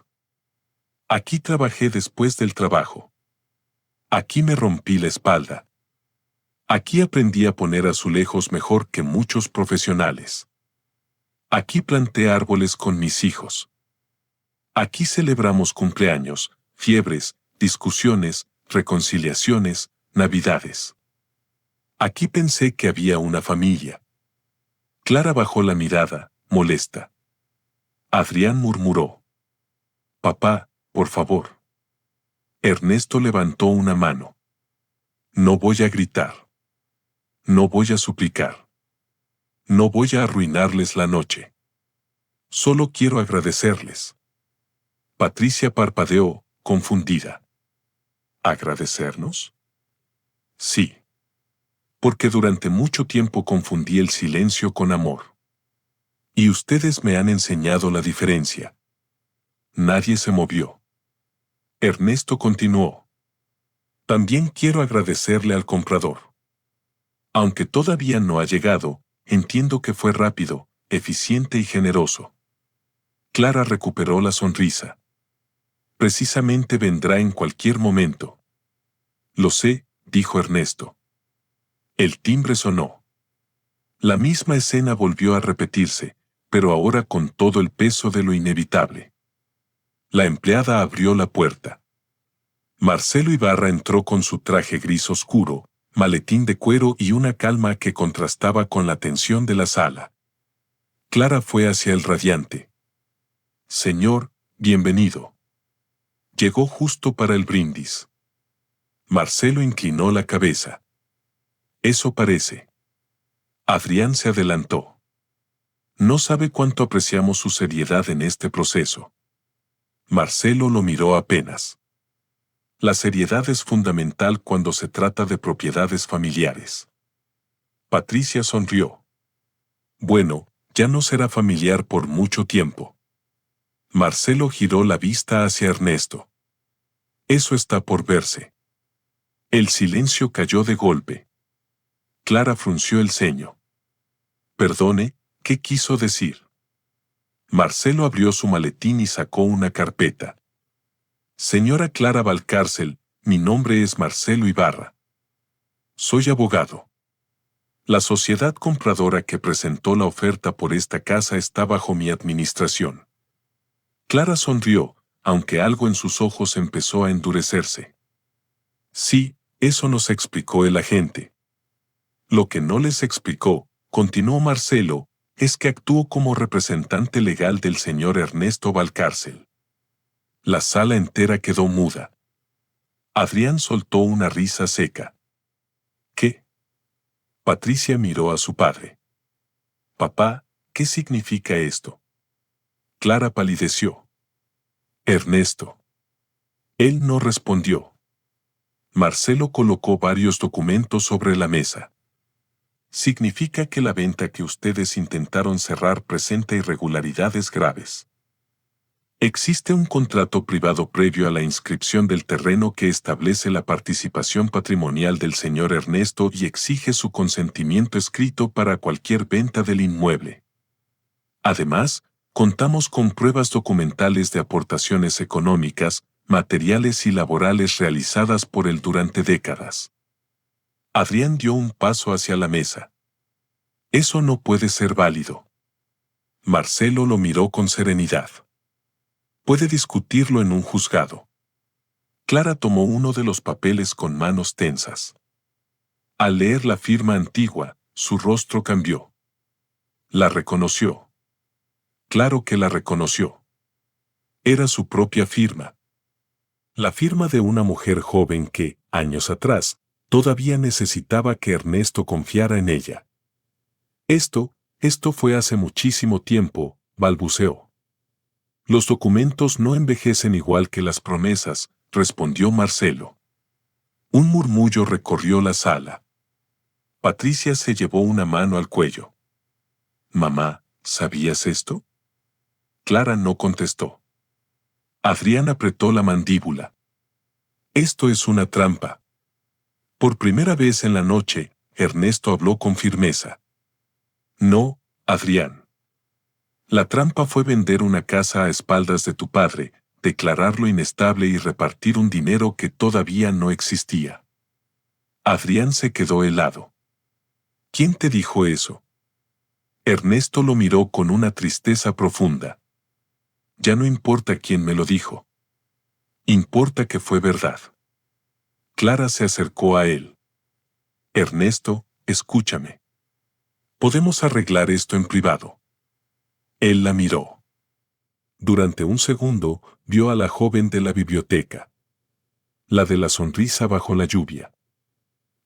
Speaker 1: Aquí trabajé después del trabajo. Aquí me rompí la espalda. Aquí aprendí a poner azulejos mejor que muchos profesionales. Aquí planté árboles con mis hijos. Aquí celebramos cumpleaños, fiebres, discusiones, reconciliaciones, navidades. Aquí pensé que había una familia. Clara bajó la mirada, molesta. Adrián murmuró. Papá, por favor. Ernesto levantó una mano. No voy a gritar. No voy a suplicar. No voy a arruinarles la noche. Solo quiero agradecerles. Patricia parpadeó, confundida. ¿Agradecernos? Sí. Porque durante mucho tiempo confundí el silencio con amor. Y ustedes me han enseñado la diferencia. Nadie se movió. Ernesto continuó. También quiero agradecerle al comprador. Aunque todavía no ha llegado, entiendo que fue rápido, eficiente y generoso. Clara recuperó la sonrisa. Precisamente vendrá en cualquier momento. Lo sé, dijo Ernesto. El timbre sonó. La misma escena volvió a repetirse, pero ahora con todo el peso de lo inevitable. La empleada abrió la puerta. Marcelo Ibarra entró con su traje gris oscuro, maletín de cuero y una calma que contrastaba con la tensión de la sala. Clara fue hacia el radiante. Señor, bienvenido. Llegó justo para el brindis. Marcelo inclinó la cabeza. Eso parece. Adrián se adelantó. No sabe cuánto apreciamos su seriedad en este proceso. Marcelo lo miró apenas. La seriedad es fundamental cuando se trata de propiedades familiares. Patricia sonrió. Bueno, ya no será familiar por mucho tiempo. Marcelo giró la vista hacia Ernesto. Eso está por verse. El silencio cayó de golpe. Clara frunció el ceño. Perdone, ¿qué quiso decir? Marcelo abrió su maletín y sacó una carpeta. Señora Clara Valcárcel, mi nombre es Marcelo Ibarra. Soy abogado. La sociedad compradora que presentó la oferta por esta casa está bajo mi administración. Clara sonrió, aunque algo en sus ojos empezó a endurecerse. Sí, eso nos explicó el agente. Lo que no les explicó, continuó Marcelo, es que actuó como representante legal del señor Ernesto Valcárcel. La sala entera quedó muda. Adrián soltó una risa seca. ¿Qué? Patricia miró a su padre. Papá, ¿qué significa esto? Clara palideció. Ernesto. Él no respondió. Marcelo colocó varios documentos sobre la mesa. Significa que la venta que ustedes intentaron cerrar presenta irregularidades graves. Existe un contrato privado previo a la inscripción del terreno que establece la participación patrimonial del señor Ernesto y exige su consentimiento escrito para cualquier venta del inmueble. Además, contamos con pruebas documentales de aportaciones económicas, materiales y laborales realizadas por él durante décadas. Adrián dio un paso hacia la mesa. Eso no puede ser válido. Marcelo lo miró con serenidad. Puede discutirlo en un juzgado. Clara tomó uno de los papeles con manos tensas. Al leer la firma antigua, su rostro cambió. La reconoció. Claro que la reconoció. Era su propia firma. La firma de una mujer joven que, años atrás, todavía necesitaba que Ernesto confiara en ella. Esto fue hace muchísimo tiempo, balbuceó. Los documentos no envejecen igual que las promesas, respondió Marcelo. Un murmullo recorrió la sala. Patricia se llevó una mano al cuello. Mamá, ¿sabías esto? Clara no contestó. Adrián apretó la mandíbula. Esto es una trampa. Por primera vez en la noche, Ernesto habló con firmeza. No, Adrián. La trampa fue vender una casa a espaldas de tu padre, declararlo inestable y repartir un dinero que todavía no existía. Adrián se quedó helado. ¿Quién te dijo eso? Ernesto lo miró con una tristeza profunda. Ya no importa quién me lo dijo. Importa que fue verdad. Clara se acercó a él. Ernesto, escúchame. Podemos arreglar esto en privado. Él la miró. Durante un segundo, vio a la joven de la biblioteca. La de la sonrisa bajo la lluvia.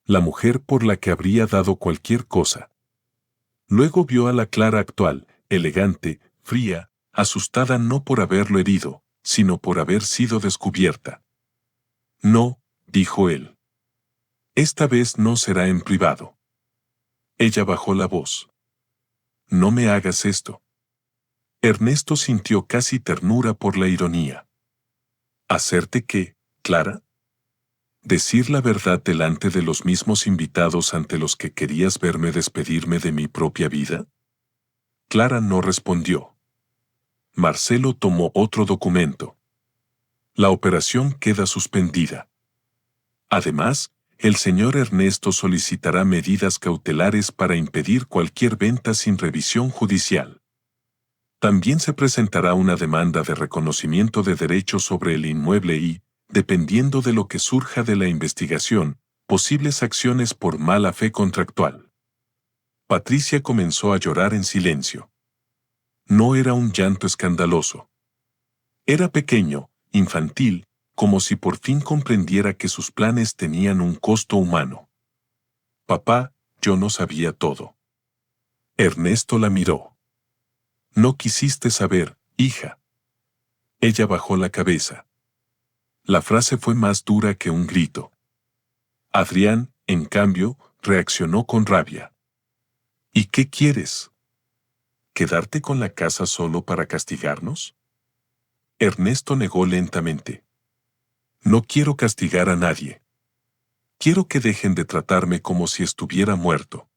Speaker 1: La mujer por la que habría dado cualquier cosa. Luego vio a la Clara actual, elegante, fría, asustada no por haberlo herido, sino por haber sido descubierta. No, dijo él. Esta vez no será en privado. Ella bajó la voz. No me hagas esto. Ernesto sintió casi ternura por la ironía. ¿Hacerte qué, Clara? ¿Decir la verdad delante de los mismos invitados ante los que querías verme despedirme de mi propia vida? Clara no respondió. Marcelo tomó otro documento. La operación queda suspendida. Además, el señor Ernesto solicitará medidas cautelares para impedir cualquier venta sin revisión judicial. También se presentará una demanda de reconocimiento de derechos sobre el inmueble y, dependiendo de lo que surja de la investigación, posibles acciones por mala fe contractual. Patricia comenzó a llorar en silencio. No era un llanto escandaloso. Era pequeño, infantil, como si por fin comprendiera que sus planes tenían un costo humano. Papá, yo no sabía todo. Ernesto la miró. No quisiste saber, hija. Ella bajó la cabeza. La frase fue más dura que un grito. Adrián, en cambio, reaccionó con rabia. ¿Y qué quieres? ¿Quedarte con la casa solo para castigarnos? Ernesto negó lentamente. No quiero castigar a nadie. Quiero que dejen de tratarme como si estuviera muerto.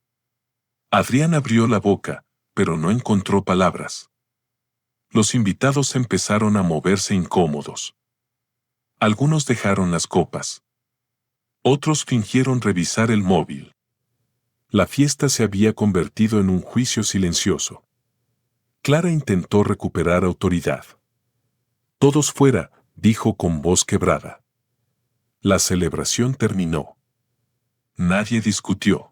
Speaker 1: Adrián abrió la boca, pero no encontró palabras. Los invitados empezaron a moverse incómodos. Algunos dejaron las copas. Otros fingieron revisar el móvil. La fiesta se había convertido en un juicio silencioso. Clara intentó recuperar autoridad. Todos fuera, dijo con voz quebrada. La celebración terminó. Nadie discutió.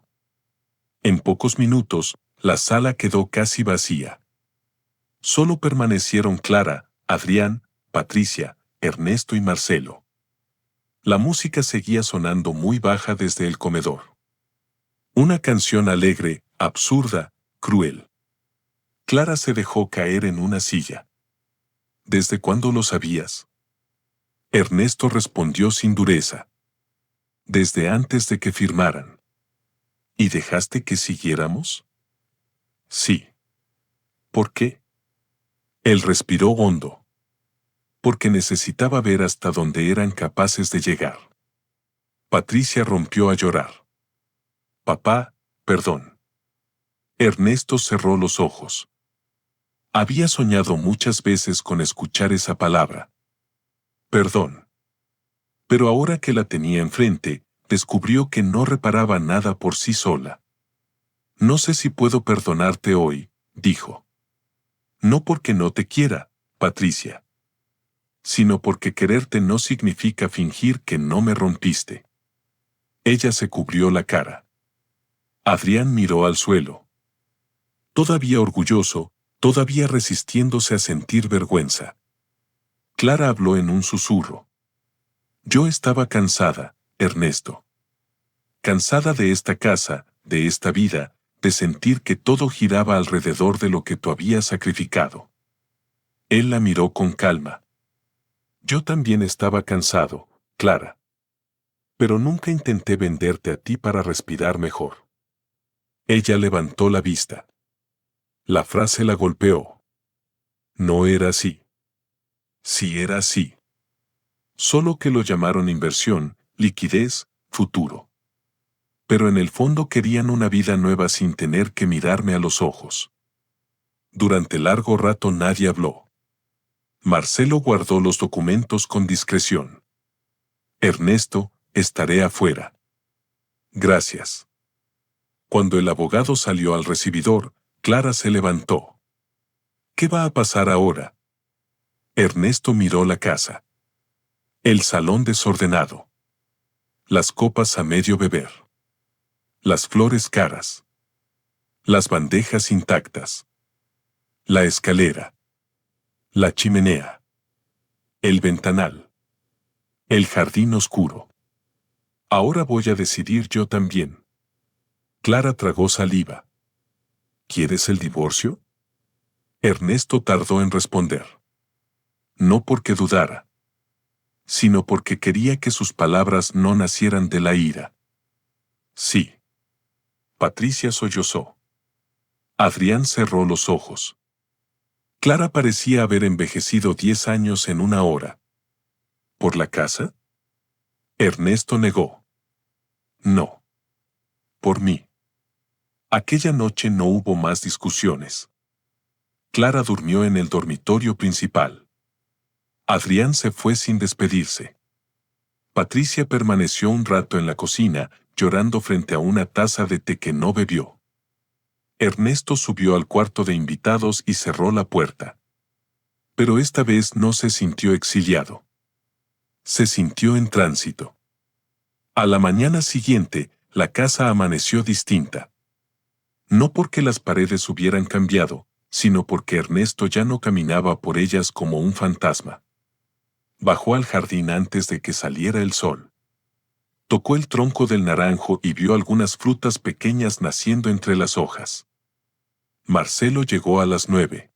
Speaker 1: En pocos minutos, la sala quedó casi vacía. Solo permanecieron Clara, Adrián, Patricia, Ernesto y Marcelo. La música seguía sonando muy baja desde el comedor. Una canción alegre, absurda, cruel. Clara se dejó caer en una silla. ¿Desde cuándo lo sabías? Ernesto respondió sin dureza. Desde antes de que firmaran. ¿Y dejaste que siguiéramos? Sí. ¿Por qué? Él respiró hondo. Porque necesitaba ver hasta dónde eran capaces de llegar. Patricia rompió a llorar. Papá, perdón. Ernesto cerró los ojos. Había soñado muchas veces con escuchar esa palabra. Perdón. Pero ahora que la tenía enfrente, descubrió que no reparaba nada por sí sola. No sé si puedo perdonarte hoy, dijo. No porque no te quiera, Patricia. Sino porque quererte no significa fingir que no me rompiste. Ella se cubrió la cara. Adrián miró al suelo. Todavía orgulloso, todavía resistiéndose a sentir vergüenza. Clara habló en un susurro. Yo estaba cansada, Ernesto. Cansada de esta casa, de esta vida, de sentir que todo giraba alrededor de lo que tú habías sacrificado. Él la miró con calma. Yo también estaba cansado, Clara. Pero nunca intenté venderte a ti para respirar mejor. Ella levantó la vista. La frase la golpeó. No era así. Sí era así. Solo que lo llamaron inversión, liquidez, futuro. Pero en el fondo querían una vida nueva sin tener que mirarme a los ojos. Durante largo rato nadie habló. Marcelo guardó los documentos con discreción. Ernesto, estaré afuera. Gracias. Cuando el abogado salió al recibidor, Clara se levantó. ¿Qué va a pasar ahora? Ernesto miró la casa. El salón desordenado. Las copas a medio beber. Las flores caras. Las bandejas intactas. La escalera. La chimenea. El ventanal. El jardín oscuro. Ahora voy a decidir yo también. Clara tragó saliva. ¿Quieres el divorcio? Ernesto tardó en responder. No porque dudara, sino porque quería que sus palabras no nacieran de la ira. Sí. Patricia sollozó. Adrián cerró los ojos. Clara parecía haber envejecido 10 años en una hora. ¿Por la casa? Ernesto negó. No. Por mí. Aquella noche no hubo más discusiones. Clara durmió en el dormitorio principal. Adrián se fue sin despedirse. Patricia permaneció un rato en la cocina, llorando frente a una taza de té que no bebió. Ernesto subió al cuarto de invitados y cerró la puerta. Pero esta vez no se sintió exiliado. Se sintió en tránsito. A la mañana siguiente, la casa amaneció distinta. No porque las paredes hubieran cambiado, sino porque Ernesto ya no caminaba por ellas como un fantasma. Bajó al jardín antes de que saliera el sol. Tocó el tronco del naranjo y vio algunas frutas pequeñas naciendo entre las hojas. Marcelo llegó a las 9.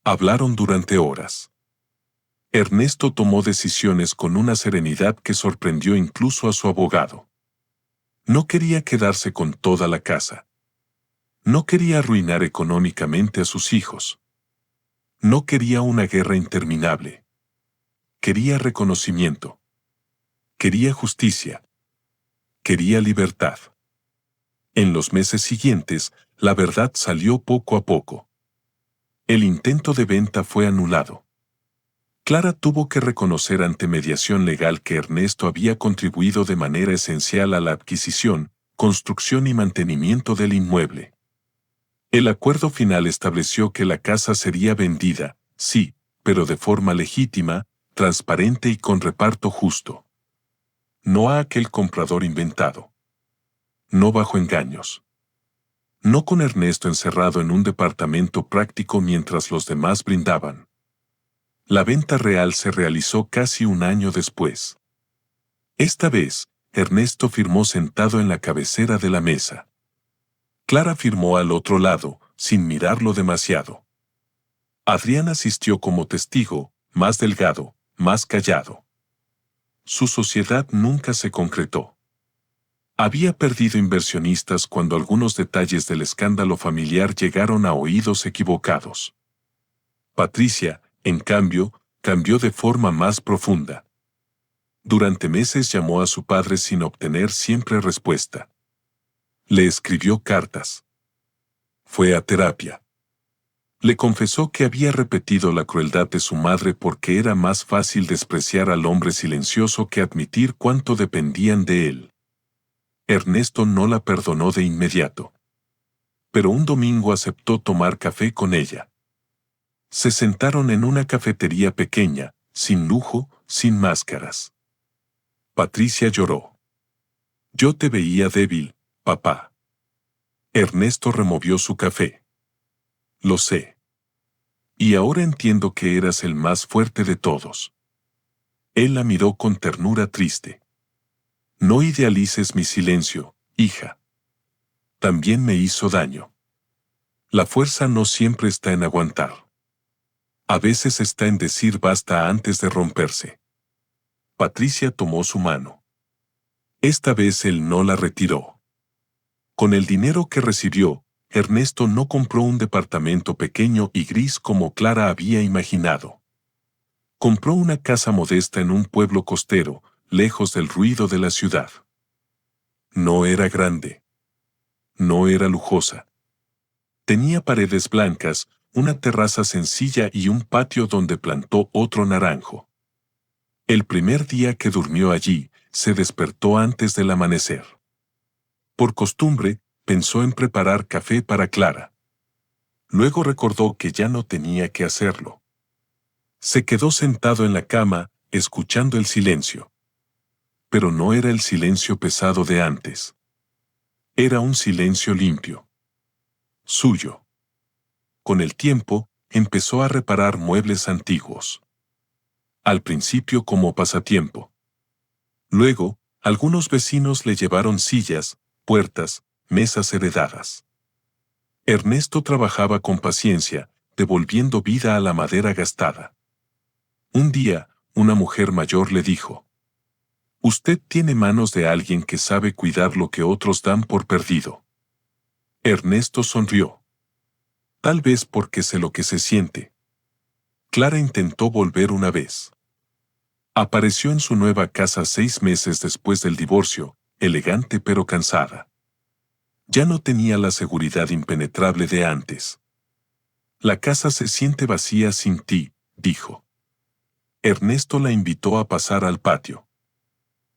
Speaker 1: Hablaron durante horas. Ernesto tomó decisiones con una serenidad que sorprendió incluso a su abogado. No quería quedarse con toda la casa. No quería arruinar económicamente a sus hijos. No quería una guerra interminable. Quería reconocimiento. Quería justicia. Quería libertad. En los meses siguientes, la verdad salió poco a poco. El intento de venta fue anulado. Clara tuvo que reconocer ante mediación legal que Ernesto había contribuido de manera esencial a la adquisición, construcción y mantenimiento del inmueble. El acuerdo final estableció que la casa sería vendida, sí, pero de forma legítima, transparente y con reparto justo. No a aquel comprador inventado. No bajo engaños. No con Ernesto encerrado en un departamento práctico mientras los demás brindaban. La venta real se realizó casi un año después. Esta vez, Ernesto firmó sentado en la cabecera de la mesa. Clara firmó al otro lado, sin mirarlo demasiado. Adrián asistió como testigo, más delgado, más callado. Su sociedad nunca se concretó. Había perdido inversionistas cuando algunos detalles del escándalo familiar llegaron a oídos equivocados. Patricia, en cambio, cambió de forma más profunda. Durante meses llamó a su padre sin obtener siempre respuesta. Le escribió cartas. Fue a terapia. Le confesó que había repetido la crueldad de su madre porque era más fácil despreciar al hombre silencioso que admitir cuánto dependían de él. Ernesto no la perdonó de inmediato. Pero un domingo aceptó tomar café con ella. Se sentaron en una cafetería pequeña, sin lujo, sin máscaras. Patricia lloró. Yo te veía débil, papá. Ernesto removió su café. Lo sé. Y ahora entiendo que eras el más fuerte de todos. Él la miró con ternura triste. No idealices mi silencio, hija. También me hizo daño. La fuerza no siempre está en aguantar. A veces está en decir basta antes de romperse. Patricia tomó su mano. Esta vez él no la retiró. Con el dinero que recibió, Ernesto no compró un departamento pequeño y gris como Clara había imaginado. Compró una casa modesta en un pueblo costero, lejos del ruido de la ciudad. No era grande. No era lujosa. Tenía paredes blancas, una terraza sencilla y un patio donde plantó otro naranjo. El primer día que durmió allí, se despertó antes del amanecer. Por costumbre, pensó en preparar café para Clara. Luego recordó que ya no tenía que hacerlo. Se quedó sentado en la cama, escuchando el silencio. Pero no era el silencio pesado de antes. Era un silencio limpio. Suyo. Con el tiempo, empezó a reparar muebles antiguos. Al principio como pasatiempo. Luego, algunos vecinos le llevaron sillas, puertas, mesas heredadas. Ernesto trabajaba con paciencia, devolviendo vida a la madera gastada. Un día, una mujer mayor le dijo: «Usted tiene manos de alguien que sabe cuidar lo que otros dan por perdido». Ernesto sonrió. Tal vez porque sé lo que se siente. Clara intentó volver una vez. Apareció en su nueva casa 6 meses después del divorcio, elegante pero cansada. Ya no tenía la seguridad impenetrable de antes. La casa se siente vacía sin ti, dijo. Ernesto la invitó a pasar al patio.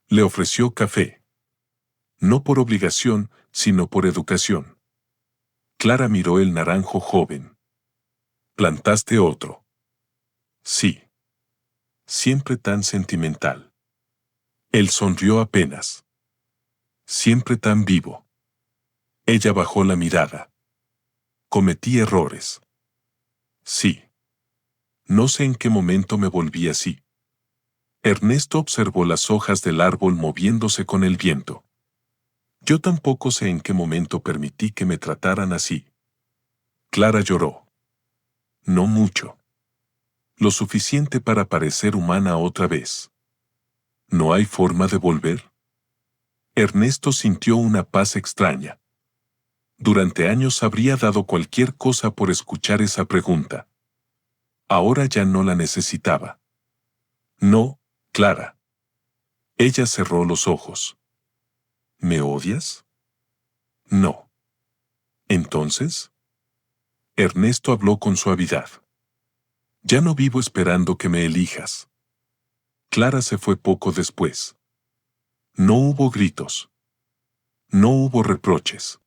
Speaker 1: Le ofreció café. No por obligación, sino por educación. Clara miró el naranjo joven. ¿Plantaste otro? Sí. Siempre tan sentimental. Él sonrió apenas. Siempre tan vivo. Ella bajó la mirada. Cometí errores. Sí. No sé en qué momento me volví así. Ernesto observó las hojas del árbol moviéndose con el viento. Yo tampoco sé en qué momento permití que me trataran así. Clara lloró. No mucho. Lo suficiente para parecer humana otra vez. ¿No hay forma de volver? Ernesto sintió una paz extraña. Durante años habría dado cualquier cosa por escuchar esa pregunta. Ahora ya no la necesitaba. No, Clara. Ella cerró los ojos. ¿Me odias? No. ¿Entonces? Ernesto habló con suavidad. Ya no vivo esperando que me elijas. Clara se fue poco después. No hubo gritos. No hubo reproches.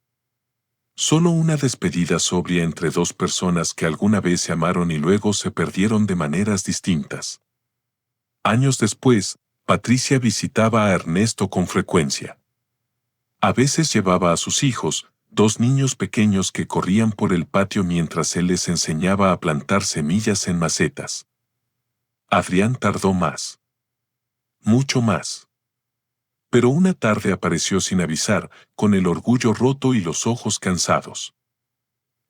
Speaker 1: Solo una despedida sobria entre dos personas que alguna vez se amaron y luego se perdieron de maneras distintas. Años después, Patricia visitaba a Ernesto con frecuencia. A veces llevaba a sus hijos, dos niños pequeños que corrían por el patio mientras él les enseñaba a plantar semillas en macetas. Adrián tardó más. Mucho más. Pero una tarde apareció sin avisar, con el orgullo roto y los ojos cansados.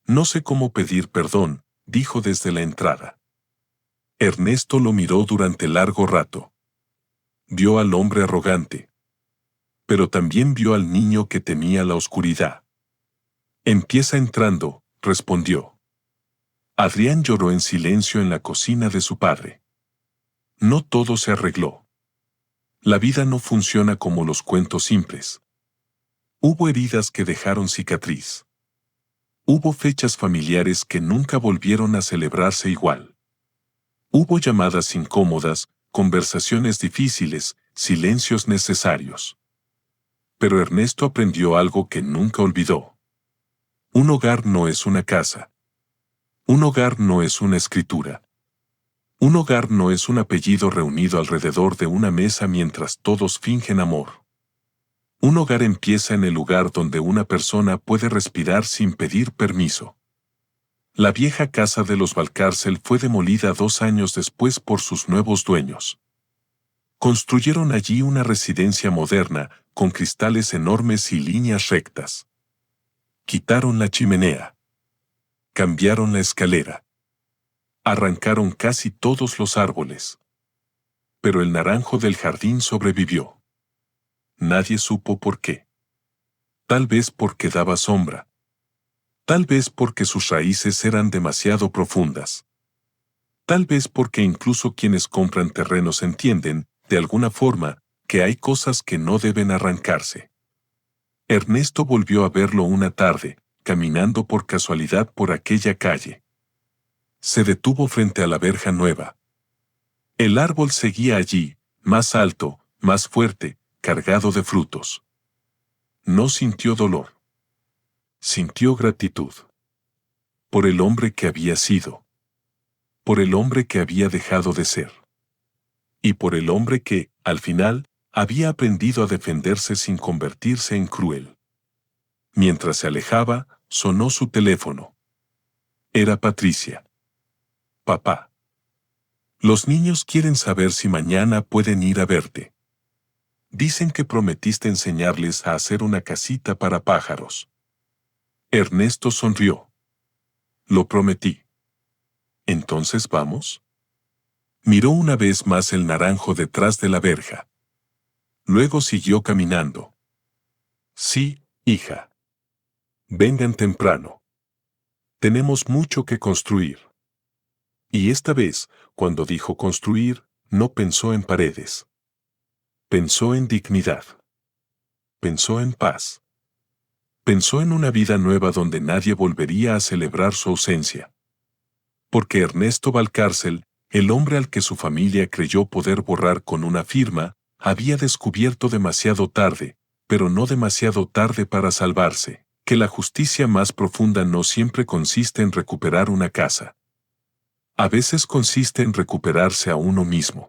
Speaker 1: No sé cómo pedir perdón, dijo desde la entrada. Ernesto lo miró durante largo rato. Vio al hombre arrogante. Pero también vio al niño que temía la oscuridad. Empieza entrando, respondió. Adrián lloró en silencio en la cocina de su padre. No todo se arregló. La vida no funciona como los cuentos simples. Hubo heridas que dejaron cicatriz. Hubo fechas familiares que nunca volvieron a celebrarse igual. Hubo llamadas incómodas, conversaciones difíciles, silencios necesarios. Pero Ernesto aprendió algo que nunca olvidó. Un hogar no es una casa. Un hogar no es una escritura. Un hogar no es un apellido reunido alrededor de una mesa mientras todos fingen amor. Un hogar empieza en el lugar donde una persona puede respirar sin pedir permiso. La vieja casa de los Valcárcel fue demolida 2 años después por sus nuevos dueños. Construyeron allí una residencia moderna, con cristales enormes y líneas rectas. Quitaron la chimenea. Cambiaron la escalera. Arrancaron casi todos los árboles. Pero el naranjo del jardín sobrevivió. Nadie supo por qué. Tal vez porque daba sombra. Tal vez porque sus raíces eran demasiado profundas. Tal vez porque incluso quienes compran terrenos entienden, de alguna forma, que hay cosas que no deben arrancarse. Ernesto volvió a verlo una tarde, caminando por casualidad por aquella calle. Se detuvo frente a la verja nueva. El árbol seguía allí, más alto, más fuerte, cargado de frutos. No sintió dolor. Sintió gratitud. Por el hombre que había sido. Por el hombre que había dejado de ser. Y por el hombre que, al final, había aprendido a defenderse sin convertirse en cruel. Mientras se alejaba, sonó su teléfono. Era Patricia. Papá. Los niños quieren saber si mañana pueden ir a verte. Dicen que prometiste enseñarles a hacer una casita para pájaros. Ernesto sonrió. Lo prometí. ¿Entonces vamos? Miró una vez más el naranjo detrás de la verja. Luego siguió caminando. Sí, hija. Vengan temprano. Tenemos mucho que construir. Y esta vez, cuando dijo construir, no pensó en paredes. Pensó en dignidad. Pensó en paz. Pensó en una vida nueva donde nadie volvería a celebrar su ausencia. Porque Ernesto Valcárcel, el hombre al que su familia creyó poder borrar con una firma, había descubierto demasiado tarde, pero no demasiado tarde para salvarse, que la justicia más profunda no siempre consiste en recuperar una casa. A veces consiste en recuperarse a uno mismo.